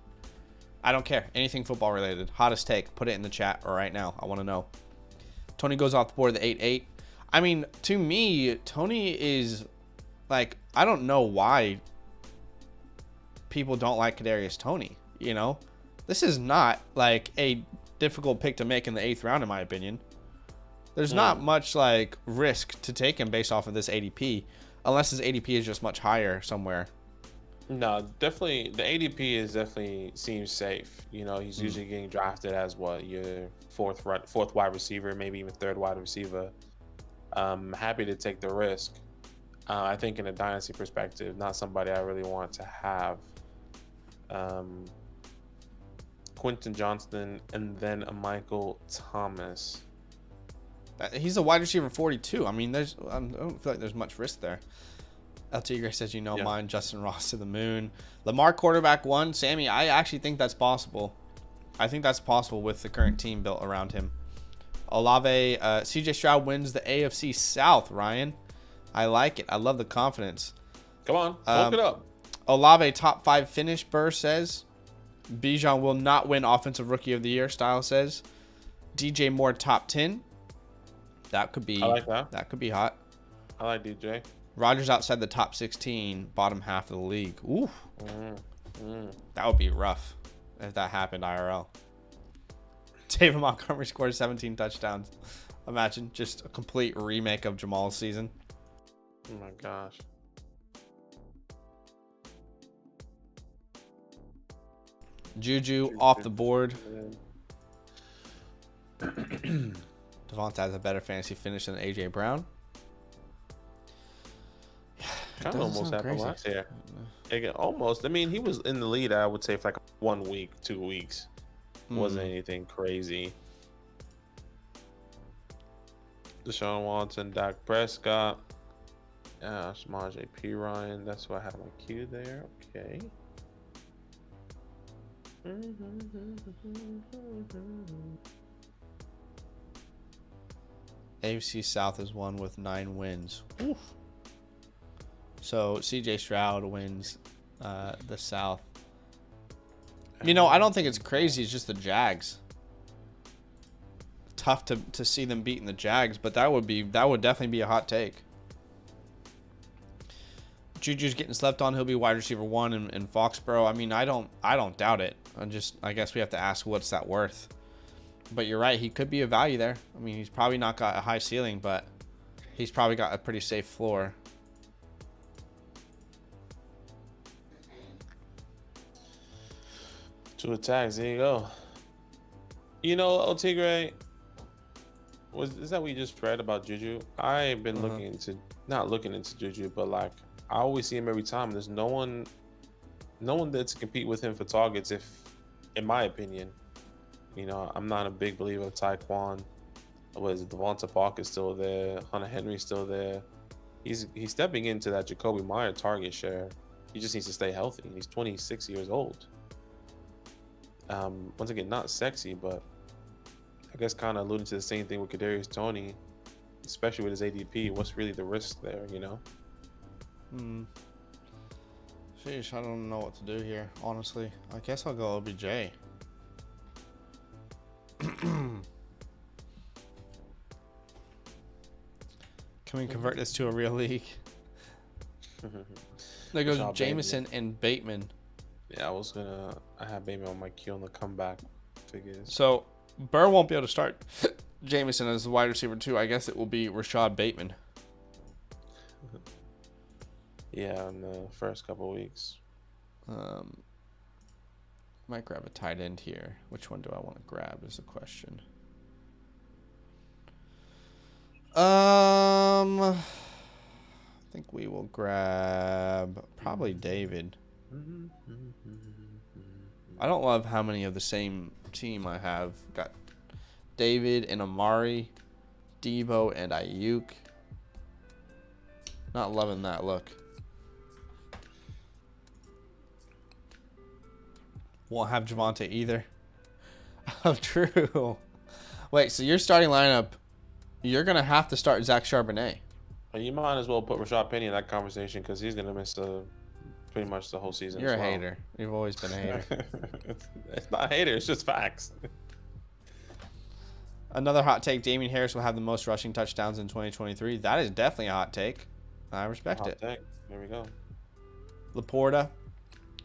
I don't care. Anything football related. Hottest take. Put it in the chat right now. I want to know. Tony goes off the board, the 8-8. I mean, to me, Tony is like, I don't know why people don't like Kadarius Toney, you know? This is not like a difficult pick to make in the 8th round, in my opinion. There's not much like risk to take him based off of this ADP, unless his ADP is just much higher somewhere. No, definitely the ADP is definitely seems safe. You know, he's usually getting drafted as what your fourth wide receiver, maybe even third wide receiver. Happy to take the risk. I think in a dynasty perspective, not somebody I really want to have. Um, Quentin Johnston and then a Michael Thomas. He's a wide receiver 42. I mean, I don't feel like there's much risk there. El Tigre says, mine, Justin Ross to the moon. Lamar quarterback 1. Sammy, I actually think that's possible. I think that's possible with the current team built around him. Olave, CJ Stroud wins the AFC South, Ryan. I like it. I love the confidence. Come on, look it up. Olave top 5 finish, Burr says. Bijan will not win Offensive Rookie of the Year, Style says. DJ Moore top 10. That could be. I like that. That could be hot. I like DJ. Rodgers outside the top 16, bottom half of the league. Ooh. That would be rough if that happened IRL. David Montgomery scored 17 touchdowns. Imagine just a complete remake of Jamal's season. Oh my gosh. Juju off the board. Devonta has a better fantasy finish than AJ Brown. Kind of almost happened last year. Almost. I mean, he was in the lead, I would say, for like 1 week, 2 weeks. Wasn't anything crazy. Deshaun Watson, Dak Prescott. Samaje P. Ryan. That's why I have my queue there. Okay. AFC South is one with 9 wins. Oof. So CJ Stroud wins the South. I don't think it's crazy. It's just the Jags. Tough to see them beating the Jags, but that would definitely be a hot take. Juju's getting slept on. He'll be wide receiver 1 in Foxborough. I mean, I don't doubt it. I guess we have to ask what's that worth. But you're right. He could be a value there. I mean, he's probably not got a high ceiling, but he's probably got a pretty safe floor. 2 attacks. There you go. El Tigre, is that what you just read about Juju? I've been not looking into Juju, but like I always see him every time. There's no one there to compete with him for targets. If, in my opinion, I'm not a big believer of Tyquan. Devonta Parker's still there? Hunter Henry's still there. He's stepping into that Jacoby Meyer target share. He just needs to stay healthy. He's 26 years old. Once again, not sexy, but I guess kind of alluding to the same thing with Kadarius Toney, especially with his ADP. What's really the risk there, Sheesh, I don't know what to do here, honestly. I guess I'll go OBJ. Can we convert this to a real league? There goes Jameson and Bateman. Yeah, I have Bateman on my queue on the comeback figures. So Burr won't be able to start Jameson as the wide receiver 2. I guess it will be Rashad Bateman. Yeah, in the first couple of weeks. Might grab a tight end here. Which one do I want to grab is the question. I think we will grab probably David. I don't love how many of the same team I have. Got David and Amari, Debo and Ayuk. Not loving that look. Won't have Javonte either. Oh, true. Wait, so your starting lineup, you're going to have to start Zach Charbonnet. You might as well put Rashad Penny in that conversation because he's going to miss pretty much the whole season. You're a hater. You've always been a hater. It's not a hater. It's just facts. Another hot take. Damian Harris will have the most rushing touchdowns in 2023. That is definitely a hot take. I respect it. Take. There we go. Laporta.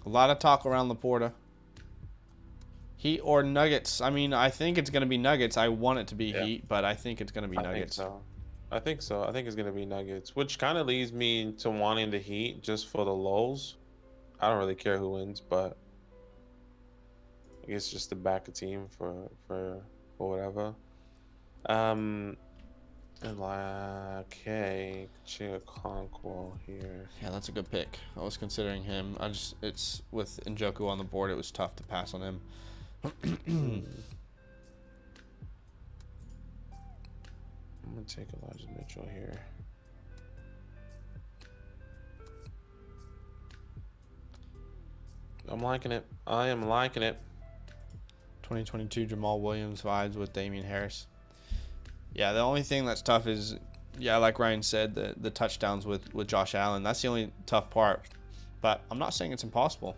A lot of talk around Laporta. Heat or Nuggets? I mean, I think it's going to be Nuggets. I want it to be Heat, but I think it's going to be Nuggets. I think so. I think it's going to be Nuggets, which kind of leads me to wanting the Heat just for the lulz. I don't really care who wins, but I guess just to back a team for whatever. And like, okay, Conquo here. Yeah, that's a good pick. I was considering him. It's with Njoku on the board, it was tough to pass on him. I'm gonna take Elijah Mitchell here. I'm liking it. I am liking it. 2022 Jamal Williams vibes with Damian Harris. Yeah, the only thing that's tough is, yeah, like Ryan said, the touchdowns with Josh Allen. That's the only tough part. But I'm not saying it's impossible.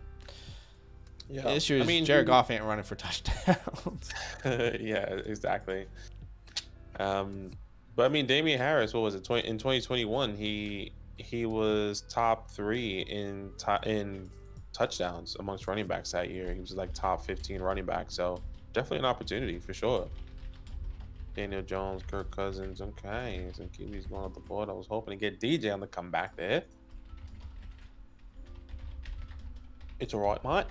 Yeah, the issue is Jared Goff ain't running for touchdowns. Yeah, exactly. But I mean, Damian Harris, what was it? In 2021, he was top 3 in touchdowns amongst running backs that year. He was like top 15 running back. So definitely an opportunity for sure. Daniel Jones, Kirk Cousins. Okay, some QBs going off the board. I was hoping to get DJ on the comeback there. It's all right, mate.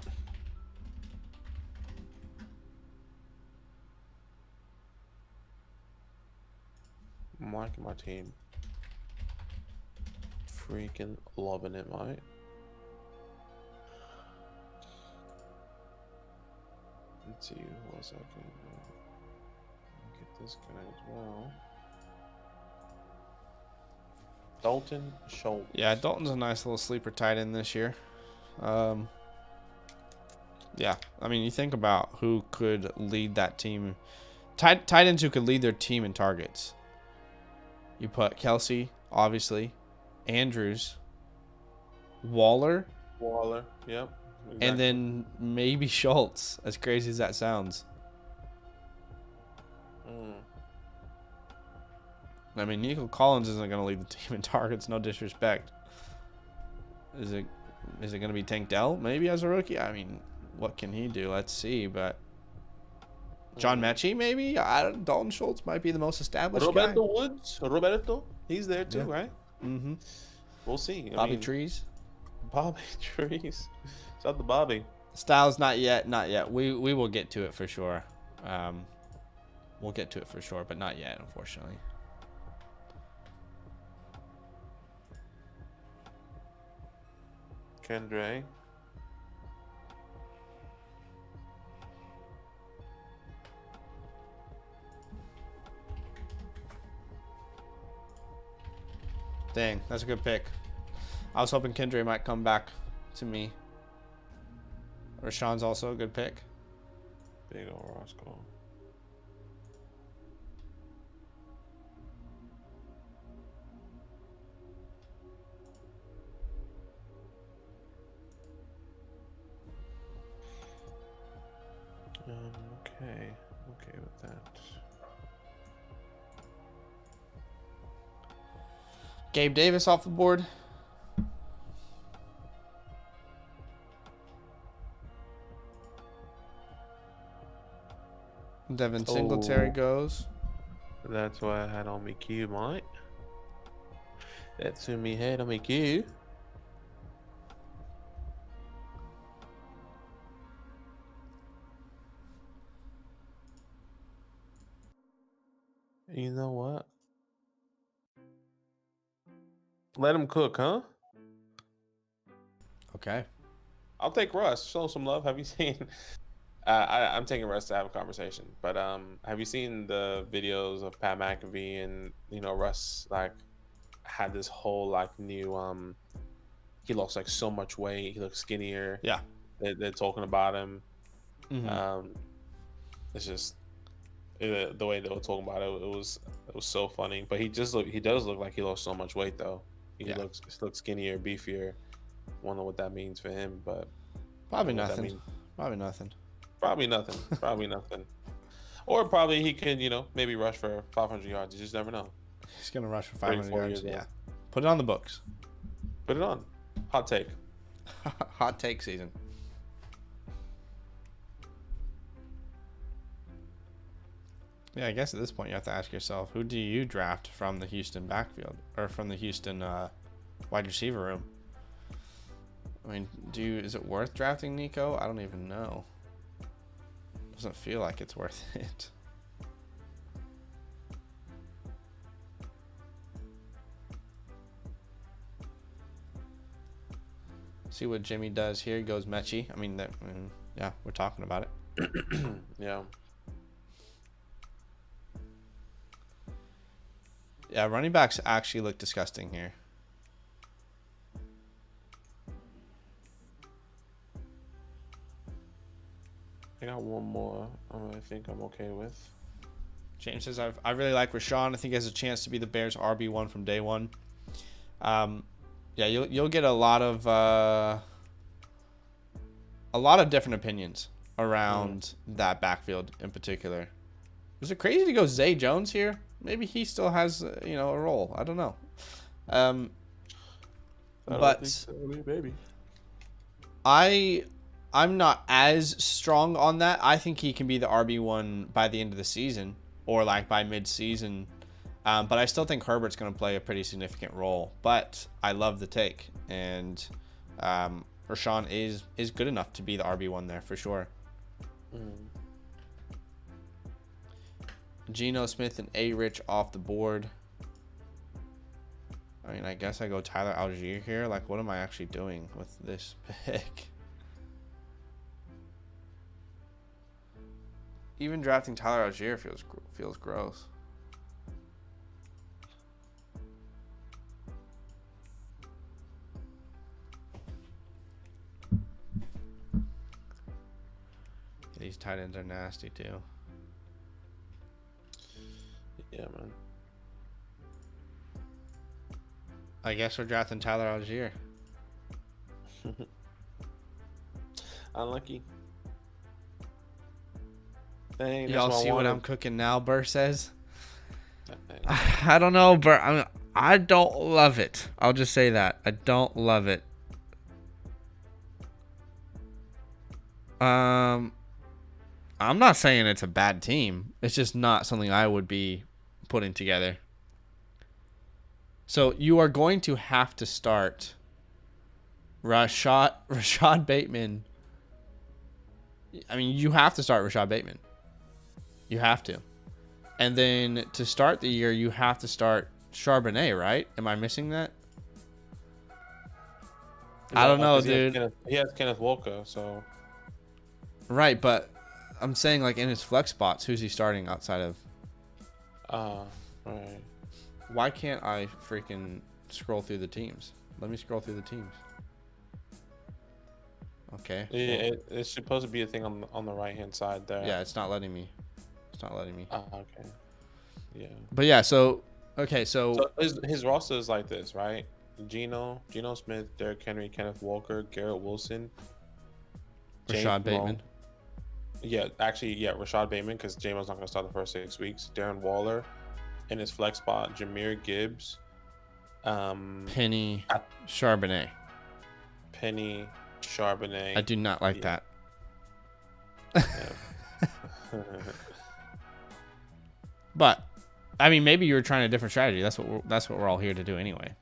I'm liking my team. Freaking loving it, mate. Let's see who else I can get this guy as well. Dalton Schultz. Yeah, Dalton's a nice little sleeper tight end this year. Yeah, I mean, you think about who could lead that team. Tight ends who could lead their team in targets. You put Kelsey, obviously, Andrews, Waller, yep. Exactly. And then maybe Schultz, as crazy as that sounds. I mean, Nico Collins isn't going to lead the team in targets, no disrespect. Is it going to be Tank Dell maybe as a rookie? I mean, what can he do? Let's see, but John Mechie maybe? Dalton Schultz might be the most established Roberto guy. Woods? Roberto? He's there too, right? Mm-hmm. We'll see. Bobby Trees? Bobby Trees. It's not the Bobby. Styles, not yet. We will get to it for sure. We'll get to it for sure, but not yet, unfortunately. Kendre. Dang, that's a good pick. I was hoping Kendre might come back to me. Rashawn's also a good pick. Big old Roscoe. Okay with that. Gabe Davis off the board. Devin Singletary goes. That's why I had on me queue, mate. That's who me had on me queue. You know what? Let him cook, huh? Okay. I'll take Russ. Show some love. Have you seen? I'm taking Russ to have a conversation. But have you seen the videos of Pat McAfee and Russ like had this whole like new he lost like so much weight. He looks skinnier. Yeah. They're talking about him. Mm-hmm. It's just the way they were talking about it. It was so funny. But he does look like he lost so much weight though. He looks skinnier, beefier. Wonder what that means for him, but probably nothing. Probably nothing. Probably nothing. Or probably he can, maybe rush for 500 yards. You just never know. He's gonna rush for 500 yards. Yeah. Put it on the books. Put it on. Hot take. Hot take season. Yeah, I guess at this point you have to ask yourself, who do you draft from the Houston backfield or from the Houston wide receiver room? I mean, is it worth drafting Nico? I don't even know. Doesn't feel like it's worth it. See what Jimmy does here. He goes Mechie. I mean, yeah, we're talking about it. Yeah. Yeah, running backs actually look disgusting here. I got one more I think I'm okay with. James says, I really like Rashawn. I think he has a chance to be the Bears' RB1 from day one. Yeah, you'll get a lot of different opinions around that backfield in particular. Is it crazy to go Zay Jones here? Maybe he still has a role. I don't know. But so, maybe. I'm not as strong on that. I think he can be the RB1 by the end of the season or like by mid-season. But I still think Herbert's going to play a pretty significant role. But I love the take. And Rashawn is good enough to be the RB1 there for sure. Geno Smith and A-Rich off the board. I mean, I guess I go Tyler Algier here. Like, what am I actually doing with this pick? Even drafting Tyler Algier feels gross. These tight ends are nasty too. Yeah, man. I guess we're drafting Tyler Algier. Unlucky. Dang, y'all see what I'm cooking now, Burr says? I don't know, Burr. I don't love it. I'll just say that. I don't love it. I'm not saying it's a bad team. It's just not something I would be putting together. So you are going to have to start Rashad Bateman. I mean, you have to start Rashad Bateman. You have to. And then to start the year, you have to start Charbonnet, right? Am I missing that? I don't know, dude. He has Kenneth Walker, so. Right, but I'm saying like in his flex spots, who's he starting outside of? Right. Why can't I freaking scroll through the teams? Let me scroll through the teams. Okay. Yeah, it's supposed to be a thing on the right hand side there. Yeah, it's not letting me. It's not letting me. Okay. Yeah. But yeah, so okay, so his roster is like this, right? Geno Smith, Derrick Henry, Kenneth Walker, Garrett Wilson, Rashad Bateman. Yeah, actually, yeah, Rashad Bateman, because Jamo's not going to start the first 6 weeks. Darren Waller in his flex spot. Jahmyr Gibbs. Penny Charbonnet. Penny Charbonnet. I do not like that. Yeah. But, I mean, maybe you were trying a different strategy. That's what we're all here to do anyway.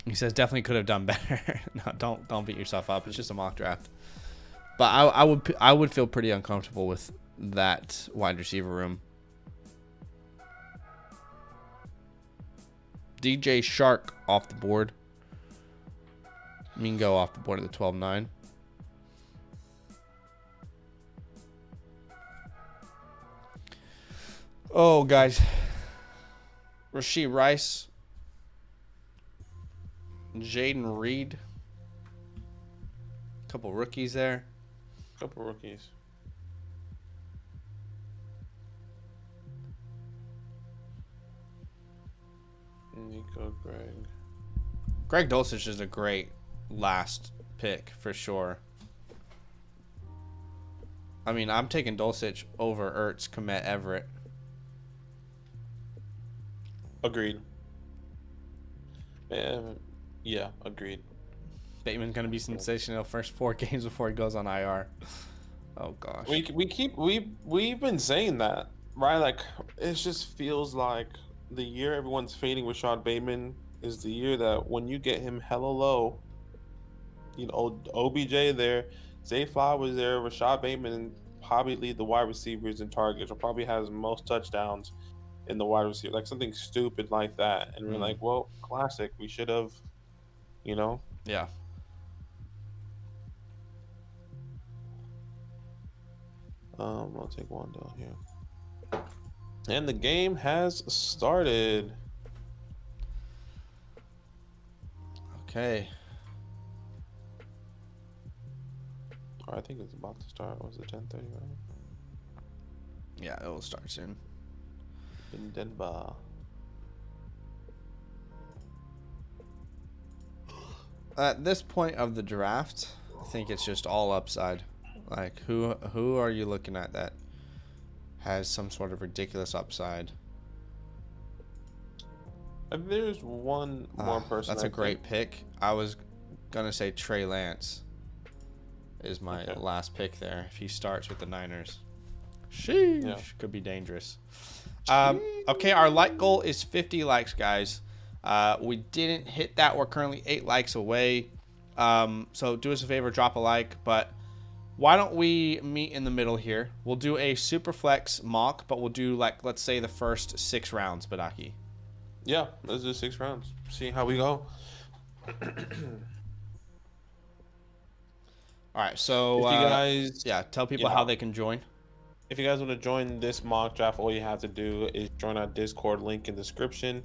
He says definitely could have done better. No, don't beat yourself up. It's just a mock draft. But I would feel pretty uncomfortable with that wide receiver room. DJ Shark off the board. Mingo off the board at the 12-9. Oh, guys. Rashee Rice. Jaden Reed. Couple rookies there. Couple rookies. Nico, Greg Dulcich is a great last pick for sure. I mean, I'm taking Dulcich over Ertz, Komet, Everett. Agreed. Yeah, agreed. Bateman's gonna be sensational first 4 games before he goes on IR. Oh gosh. We've been saying that, right? Like, it just feels like the year everyone's fading with Rashad Bateman is the year that when you get him hella low, OBJ there, Zay Flowers there, Rashad Bateman probably lead the wide receivers in targets, or probably has most touchdowns in the wide receiver, like something stupid like that. And we're like, well, classic. We should have, you know. Yeah. I'll take one down here. And the game has started. Okay. I think it's about to start. Was it 10:30, right? Yeah, it will start soon. In Denver. At this point of the draft, I think it's just all upside. Like, who are you looking at that has some sort of ridiculous upside? There's one more person. That's a great pick. I was gonna say Trey Lance is my last pick there. If he starts with the Niners, sheesh, could be dangerous. Okay, our like goal is 50 likes, guys. We didn't hit that. We're currently 8 likes away. So do us a favor, drop a like. But why don't we meet in the middle here? We'll do a super flex mock, but we'll do, like, let's say the first 6 rounds, Badaki. Yeah, let's do 6 rounds. See how we go. All right, so if you guys, tell people how they can join. If you guys want to join this mock draft, all you have to do is join our Discord, link in the description.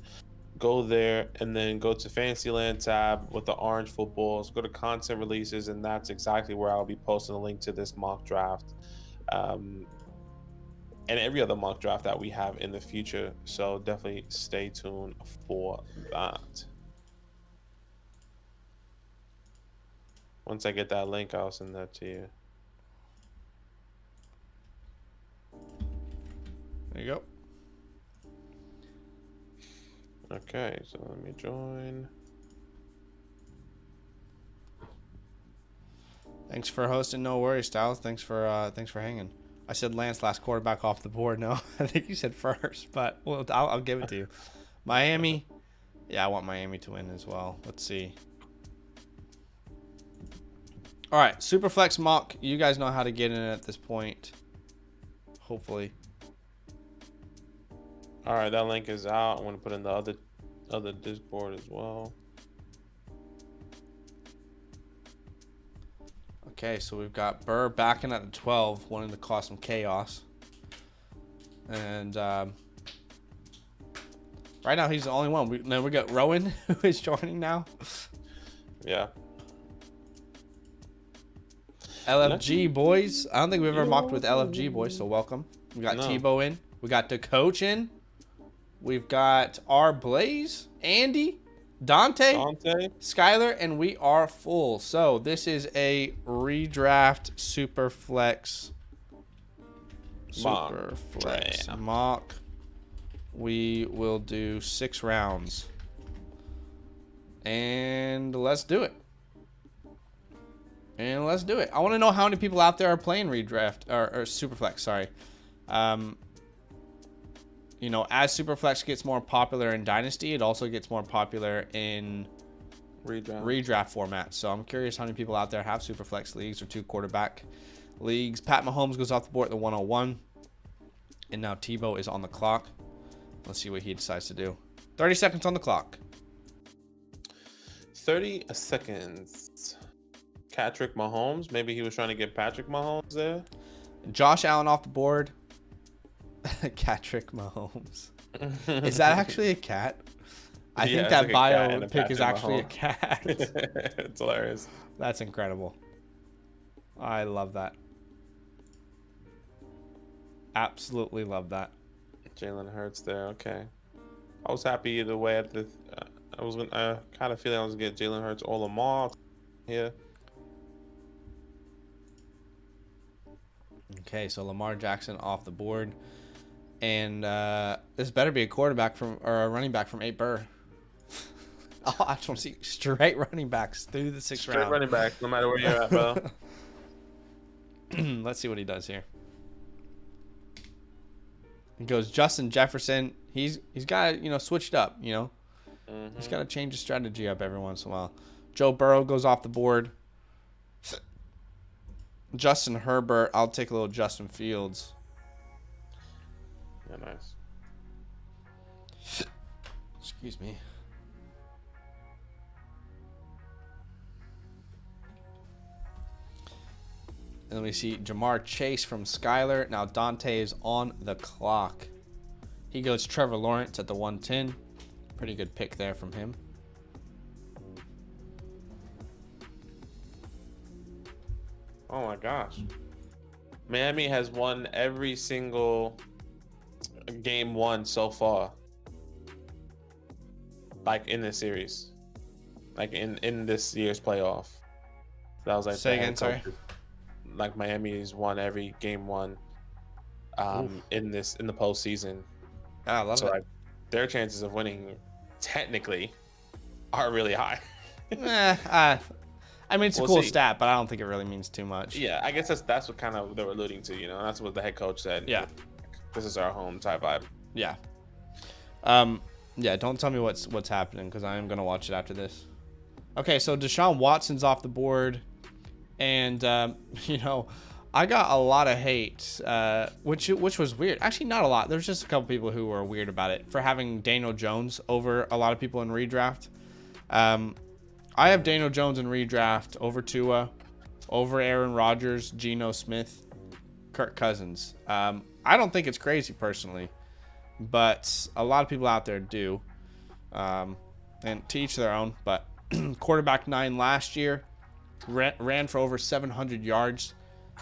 Go there and then go to Fantasyland tab with the orange footballs. Go to content releases, and that's exactly where I'll be posting a link to this mock draft, and every other mock draft that we have in the future. So definitely stay tuned for that. Once I get that link, I'll send that to you. There you go. Okay, so let me join. Thanks for hosting. No worries, Styles. Thanks for hanging. I said Lance last quarterback off the board. No, I think you said first, but well, I'll give it to you. Miami. Yeah, I want Miami to win as well. Let's see. All right, Superflex mock. You guys know how to get in at this point. Hopefully. All right, that link is out. I'm going to put in the other Discord as well. Okay, so we've got Burr backing at the 12, wanting to cause some chaos. And right now he's the only one. Then we got Rowan, who is joining now. Yeah. LFG boys. I don't think we've ever mocked with LFG boys, so welcome. We got Tebow in. We got the coach in. We've got our Blaze, Andy, Dante, Skylar, and we are full. So this is a redraft super flex mock. We will do 6 rounds. And let's do it. I want to know how many people out there are playing redraft or superflex, sorry. You know, as Superflex gets more popular in Dynasty, it also gets more popular in redraft format. So I'm curious how many people out there have Superflex leagues or 2 quarterback leagues. Pat Mahomes goes off the board at the 101. And now Tebow is on the clock. Let's see what he decides to do. 30 seconds on the clock. 30 seconds. Patrick Mahomes. Maybe he was trying to get Patrick Mahomes there. Josh Allen off the board. Patrick Mahomes. Is that actually a cat? I think that like bio pic is actually a cat. It's hilarious. That's incredible. I love that. Absolutely love that. Jalen Hurts there. Okay. I was happy either way. I kind of feeling I was going to get Jalen Hurts or Lamar here. Okay, so Lamar Jackson off the board. And this better be a quarterback or a running back from 8 Burr. Oh, I just want to see straight running backs through the 6th round. Straight running back, no matter where you're at, bro. Let's see what he does here. He goes Justin Jefferson. He's got to, switched up, He's got to change his strategy up every once in a while. Joe Burrow goes off the board. Justin Herbert. I'll take a little Justin Fields. Yeah, nice. Excuse me. And then we see Jamar Chase from Skyler. Now Dante is on the clock. He goes Trevor Lawrence at the 110. Pretty good pick there from him. Oh my gosh. Miami has won every single game won so far. Like in this series. Like in this year's playoff. That was like Say again, sorry. Like Miami's won every game won in the postseason. I love it. Like their chances of winning technically are really high. I mean, it's a cool stat, but I don't think it really means too much. Yeah, I guess that's what kind of they were alluding to, you know. That's what the head coach said. Yeah, this is our home type vibe. Yeah. Yeah. Don't tell me what's happening because I am gonna watch it after this. Okay, so Deshaun Watson's off the board, and you know, I got a lot of hate, which was weird. Actually, not a lot. There's just a couple people who were weird about it for having Daniel Jones over a lot of people in redraft. I have Daniel Jones in redraft over Tua, over Aaron Rodgers, Geno Smith, Kirk Cousins. I don't think it's crazy personally, but a lot of people out there do. And to each their own. But quarterback 9 last year, ran for over 700 yards.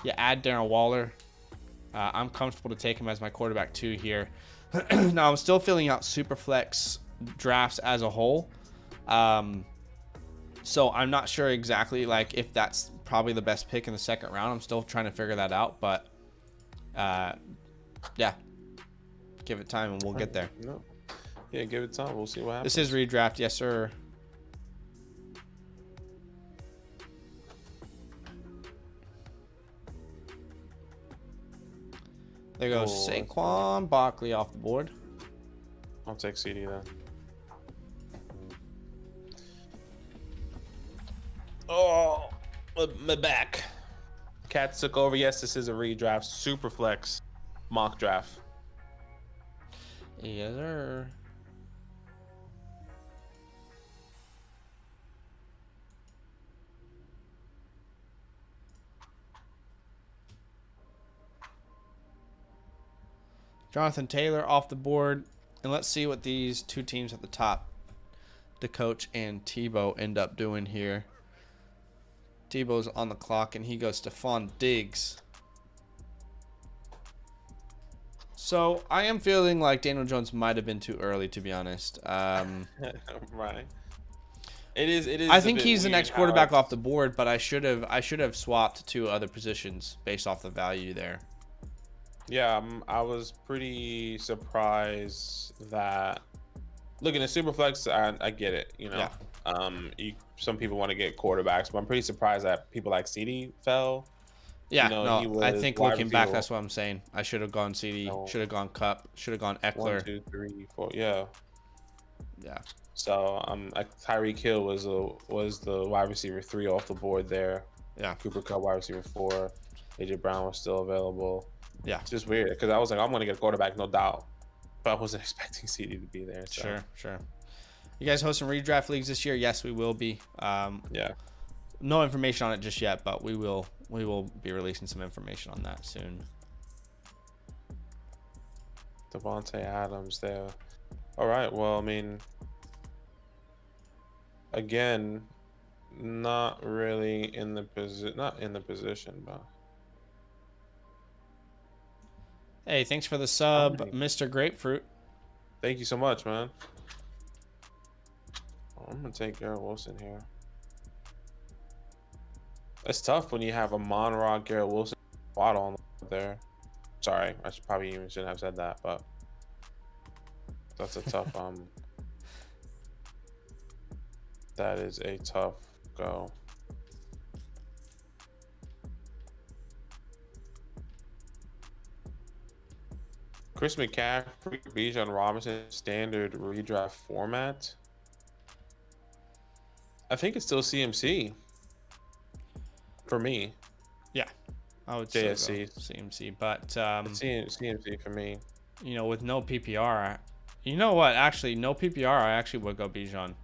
You add Darren Waller. I'm comfortable to take him as my quarterback 2 here. Now I'm still filling out Superflex drafts as a whole. So I'm not sure exactly like if that's probably the best pick in the second round. I'm still trying to figure that out, but yeah, give it time and we'll get there. No. Yeah, give it time. We'll see what happens. This is redraft, yes sir. There goes Saquon Barkley off the board. I'll take CD then. Oh, my back. Cats took over. Yes, this is a redraft. Superflex mock draft. Yes, sir. Jonathan Taylor off the board. And let's see what these two teams at the top, the coach and Tebow, end up doing here. Tebow's on the clock, and he goes Stephon Diggs. So I am feeling like Daniel Jones might have been too early, to be honest. Right. It is. I think he's the next quarterback off the board, but I should have swapped 2 other positions based off the value there. Yeah, I was pretty surprised that looking at Superflex, I get it. You know, yeah. Some people want to get quarterbacks, but I'm pretty surprised that people like CD fell. Yeah, you know, no, I think looking back, that's what I'm saying. I should have gone CD, should have gone Cup, should have gone Eckler. 1, 2, 3, 4, yeah. Yeah. So Tyreek Hill was the wide receiver 3 off the board there. Yeah. Cooper Kupp wide receiver 4. AJ Brown was still available. Yeah. It's just weird because I was like, I'm gonna get a quarterback, no doubt, but I wasn't expecting CD to be there. So. Sure. You guys hosting redraft leagues this year? Yes, we will be. Yeah. No information on it just yet, but we will be releasing some information on that soon. Devontae Adams there. All right. Well, I mean, again, not really in the position, but. Hey, thanks for the sub, Mr. Grapefruit. Thank you so much, man. I'm gonna take Garrett Wilson here. It's tough when you have a Monroe, Garrett Wilson, Waddle there. Sorry, I probably even shouldn't have said that, but that's a tough. That is a tough go. Chris McCaffrey, Bijan Robinson, standard redraft format. I think it's still CMC. for me. Yeah, I would still go CMC, but CMC for me. You know, with no PPR, you know what? Actually, no PPR, I actually would go Bijan.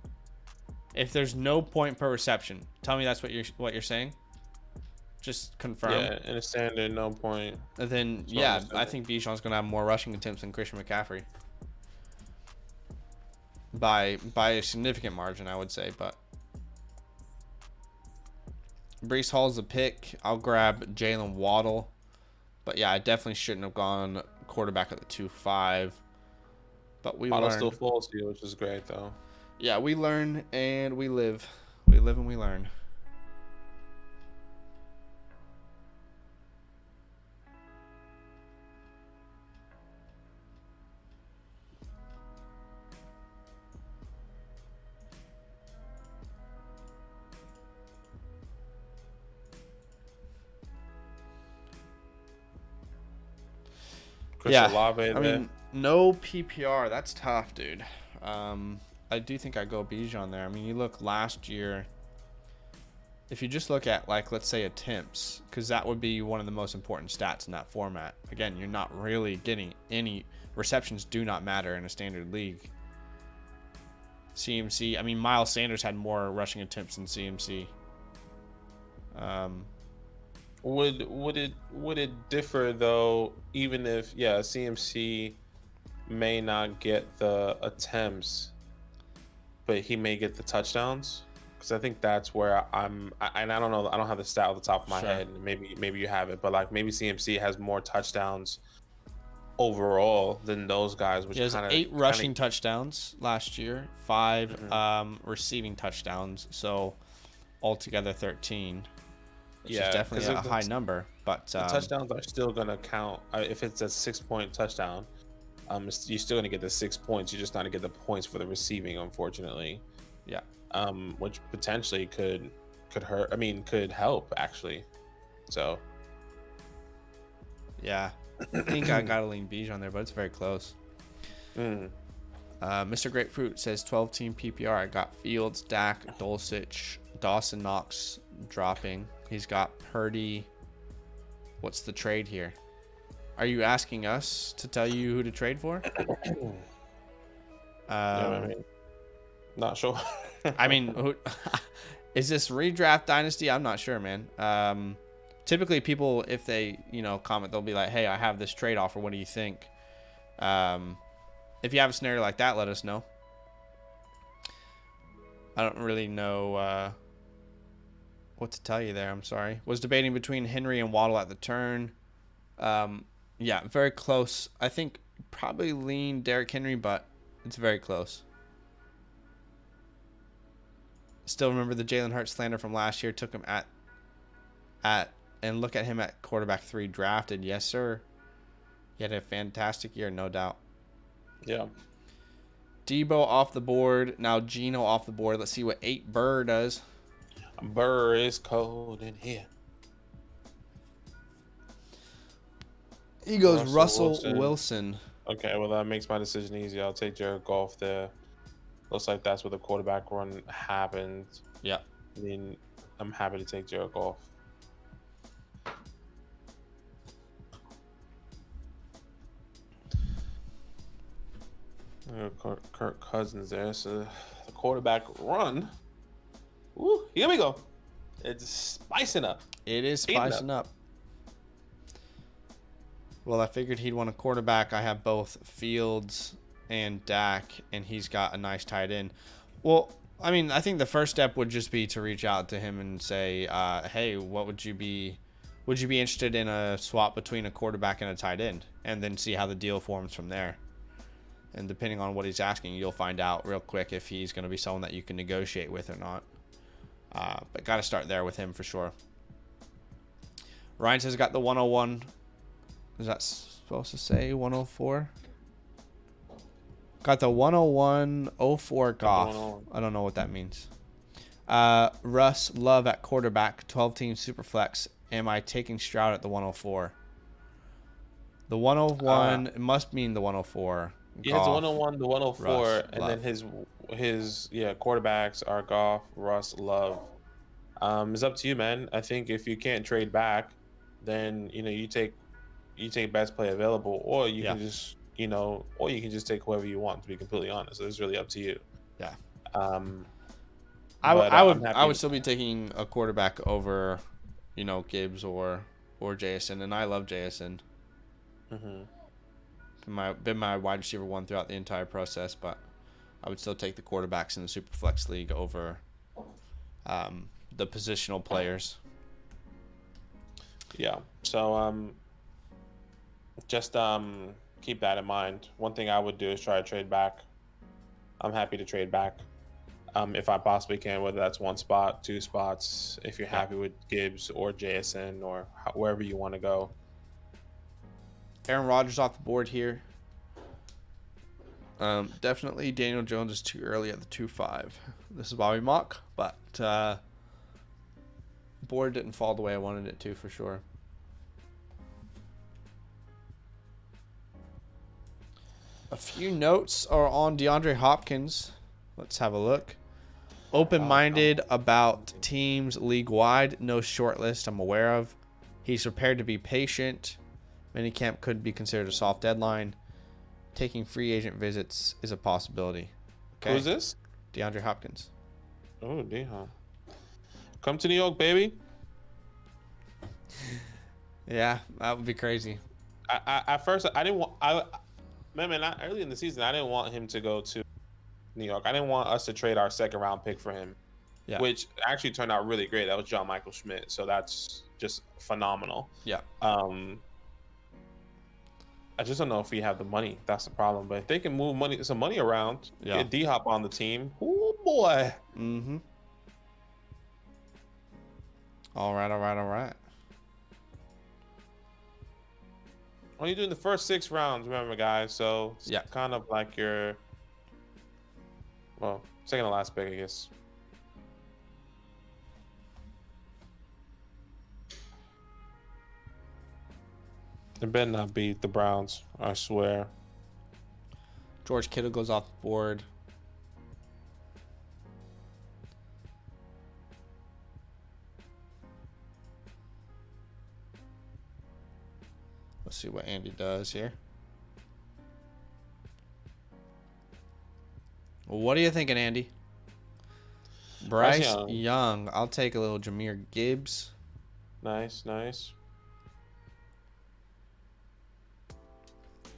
If there's no point per reception, tell me that's what you're saying. Just confirm. Yeah, in a standard, no point. And then yeah, I think Bijan's gonna have more rushing attempts than Christian McCaffrey by a significant margin, I would say. But Breece Hall's a pick. I'll grab Jalen Waddle. But yeah, I definitely shouldn't have gone quarterback at the 2-5. But Waddle still falls to you, which is great though. Yeah, we learn and we live. We live and we learn. Olave I mean, no PPR. That's tough, dude. I do think I go Bijan there. I mean, you look last year. If you just look at, like, let's say attempts, because that would be one of the most important stats in that format. Again, you're not really getting any receptions. Do not matter in a standard league. CMC. I mean, Miles Sanders had more rushing attempts than CMC. Would it differ though? Even if CMC may not get the attempts, but he may get the touchdowns. Because I think that's where and I don't know. I don't have the stat off the top of my head. Maybe you have it, but like maybe CMC has more touchdowns overall than those guys. Which he has 8 rushing touchdowns last year, 5 receiving touchdowns. So altogether 13. Which is definitely a high number, but the touchdowns are still gonna count. If it's a 6-point touchdown, you're still gonna get the 6 points. You're just not gonna get the points for the receiving, unfortunately. Yeah. Which potentially could hurt. I mean, could help actually. So. Yeah, I think I gotta lean Bijan there, but it's very close. Mr. Grapefruit says 12-team PPR. I got Fields, Dak, Dulcich, Dawson Knox dropping. He's got Purdy. What's the trade here? Are you asking us to tell you who to trade for? I mean, not sure. I mean, is this redraft dynasty? I'm not sure, man. Typically, people, if they comment, they'll be like, "Hey, I have this trade offer. What do you think?" If you have a scenario like that, let us know. I don't really know what to tell you there. I'm sorry. Was debating between Henry and Waddle at the turn. Yeah, very close. I think probably lean Derrick Henry, but it's very close. Still remember the Jalen Hurts slander from last year. Took him at and look at him at quarterback 3 drafted. Yes, sir. He had a fantastic year, no doubt. Yeah. Debo off the board. Now Geno off the board. Let's see what 8 Burr does. Burr is cold in here. He goes Russell Wilson. Okay, well, that makes my decision easy. I'll take Jared Goff there. Looks like that's where the quarterback run happened. Yeah. I mean, I'm happy to take Jared Goff. Kirk Cousins there. So the quarterback run. Ooh, here we go. It's spicing up. It is spicing up. Well, I figured he'd want a quarterback. I have both Fields and Dak, and he's got a nice tight end. Well, I mean, I think the first step would just be to reach out to him and say, hey, what would you be interested in a swap between a quarterback and a tight end? And then see how the deal forms from there. And depending on what he's asking, you'll find out real quick if he's going to be someone that you can negotiate with or not. But got to start there with him for sure. Ryan says got the 101. Is that supposed to say 104? Got the 101.04 Goff. I don't know what that means. Russ Love at quarterback, 12-team Superflex. Am I taking Stroud at the 104? The 101, it must mean the 104. Yeah, it's the 101, the 104, Russ, and Love. Then his quarterbacks are Goff, Russ, Love. It's up to you, man. I think if you can't trade back, then you take best play available, or you Yeah. can just or you can just take whoever you want. To be completely honest, so it's really up to you. Yeah. Um, I, but I I'm would I happy. would still be taking a quarterback over, Gibbs or Jason, and I love Jason. Mm-hmm. Been my wide receiver one throughout the entire process, but I would still take the quarterbacks in the Superflex league over the positional players. Yeah. So just keep that in mind. One thing I would do is try to trade back. I'm happy to trade back. If I possibly can, whether that's one spot, two spots, if you're Yeah. happy with Gibbs or JSN or wherever you want to go. Aaron Rodgers off the board here. Definitely Daniel Jones is too early at the 2-5. This is why we mock, but board didn't fall the way I wanted it to for sure. A few notes are on DeAndre Hopkins. Let's have a look. Open-minded about teams league-wide. No short list I'm aware of. He's prepared to be patient. Minicamp could be considered a soft deadline. Taking free agent visits is a possibility. Okay. Who's this? DeAndre Hopkins. Oh, D-Hop. Come to New York, baby. Yeah, that would be crazy. At first, I didn't want. Remember, not early in the season, I didn't want him to go to New York. I didn't want us to trade our second round pick for him, which actually turned out really great. That was John Michael Schmidt, so that's just phenomenal. Yeah. I just don't know if we have the money. That's the problem. But if they can move some money around, get D-Hop on the team. Oh boy. Mm-hmm. All right. Only doing the first 6 rounds, remember, guys. So it's kind of like your, second to last pick, I guess. It better not beat the Browns, I swear. George Kittle goes off the board. Let's see what Andy does here. What are you thinking, Andy? Bryce Young. I'll take a little Jahmyr Gibbs. Nice.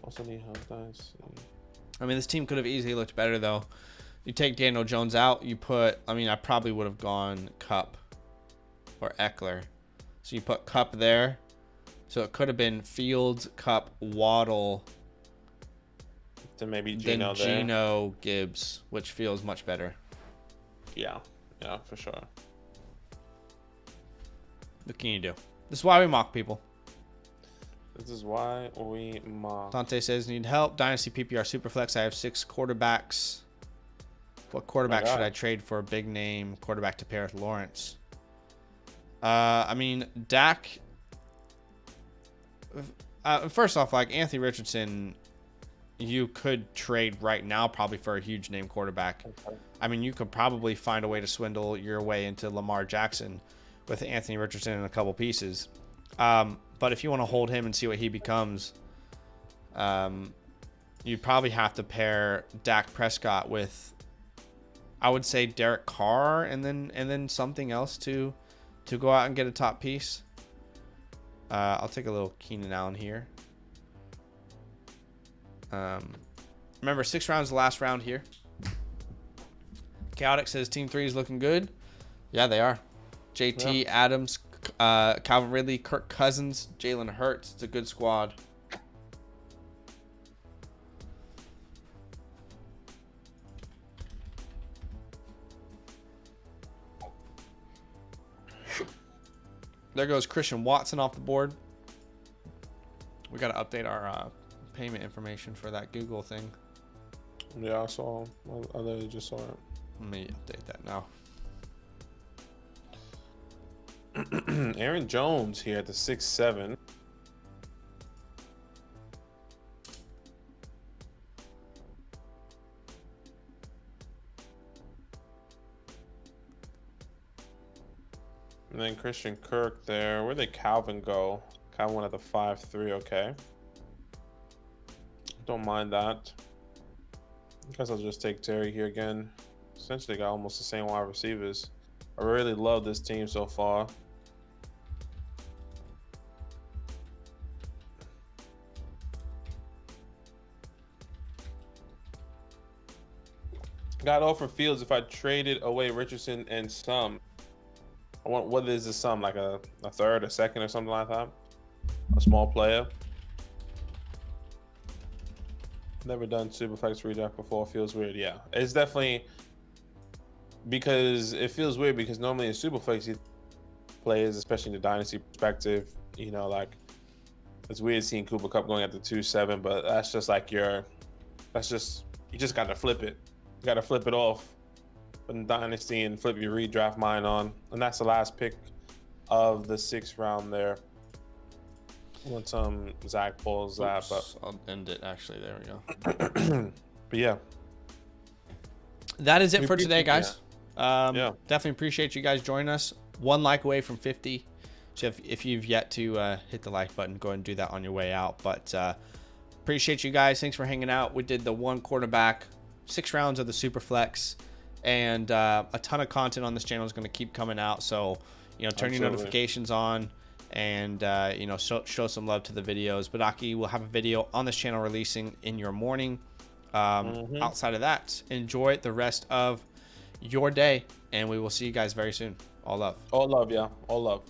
Also need help. Nice. I mean, this team could have easily looked better, though. You take Daniel Jones out, I probably would have gone Kupp or Eckler. So you put Kupp there. So it could have been Fields, Kupp, Waddle. Then maybe Geno there. Geno, Gibbs, which feels much better. Yeah, for sure. What can you do? This is why we mock, people. This is why we mock. Dante says, need help. Dynasty PPR Superflex. I have 6 quarterbacks. What quarterback should I trade for a big name quarterback to pair with Lawrence? Dak. First off, like Anthony Richardson, you could trade right now probably for a huge name quarterback. Okay. You could probably find a way to swindle your way into Lamar Jackson with Anthony Richardson in a couple pieces. But if you want to hold him and see what he becomes, you'd probably have to pair Dak Prescott with, I would say, Derek Carr, and then something else to go out and get a top piece. I'll take a little Keenan Allen here. Remember, 6 rounds the last round here. Chaotic says Team 3 is looking good. Yeah, they are. JT, Adams, Calvin Ridley, Kirk Cousins, Jalen Hurts. It's a good squad. There goes Christian Watson off the board. We got to update our payment information for that Google thing. Yeah, I saw. I literally just saw it. Let me update that now. Aaron Jones here at the 6-7. And then Christian Kirk there. Where did Calvin go? Calvin went at the 5-3. Okay. Don't mind that. I guess I'll just take Terry here again. Essentially got almost the same wide receivers. I really love this team so far. Got offer Fields if I traded away Richardson and some. I want, what is the sum? Like a third, a second, or something like that? A small player. Never done Superflex redraft before. Feels weird. Yeah, it's definitely because it feels weird because normally in Superflex you players, especially in the dynasty perspective, you know, like it's weird seeing Cooper Kupp going at the 2-7, but that's just like you just got to flip it. You got to flip it off in dynasty and flip your redraft mine on, and that's the last pick of the 6th round there. Once Zach pulls that, but I'll end it actually. There we go. But yeah, that is it for today, guys. Yeah. Definitely appreciate you guys joining us. 1 like away from 50. So if you've yet to hit the like button, go ahead and do that on your way out. But appreciate you guys. Thanks for hanging out. We did the 1 quarterback, 6 rounds of the Superflex, and a ton of content on this channel is going to keep coming out. So, you know, turn your notifications on. And you know, show some love to the videos. Badaki will have a video on this channel releasing in your morning. Outside of that, enjoy the rest of your day, and we will see you guys very soon. All love. All love, yeah. All love.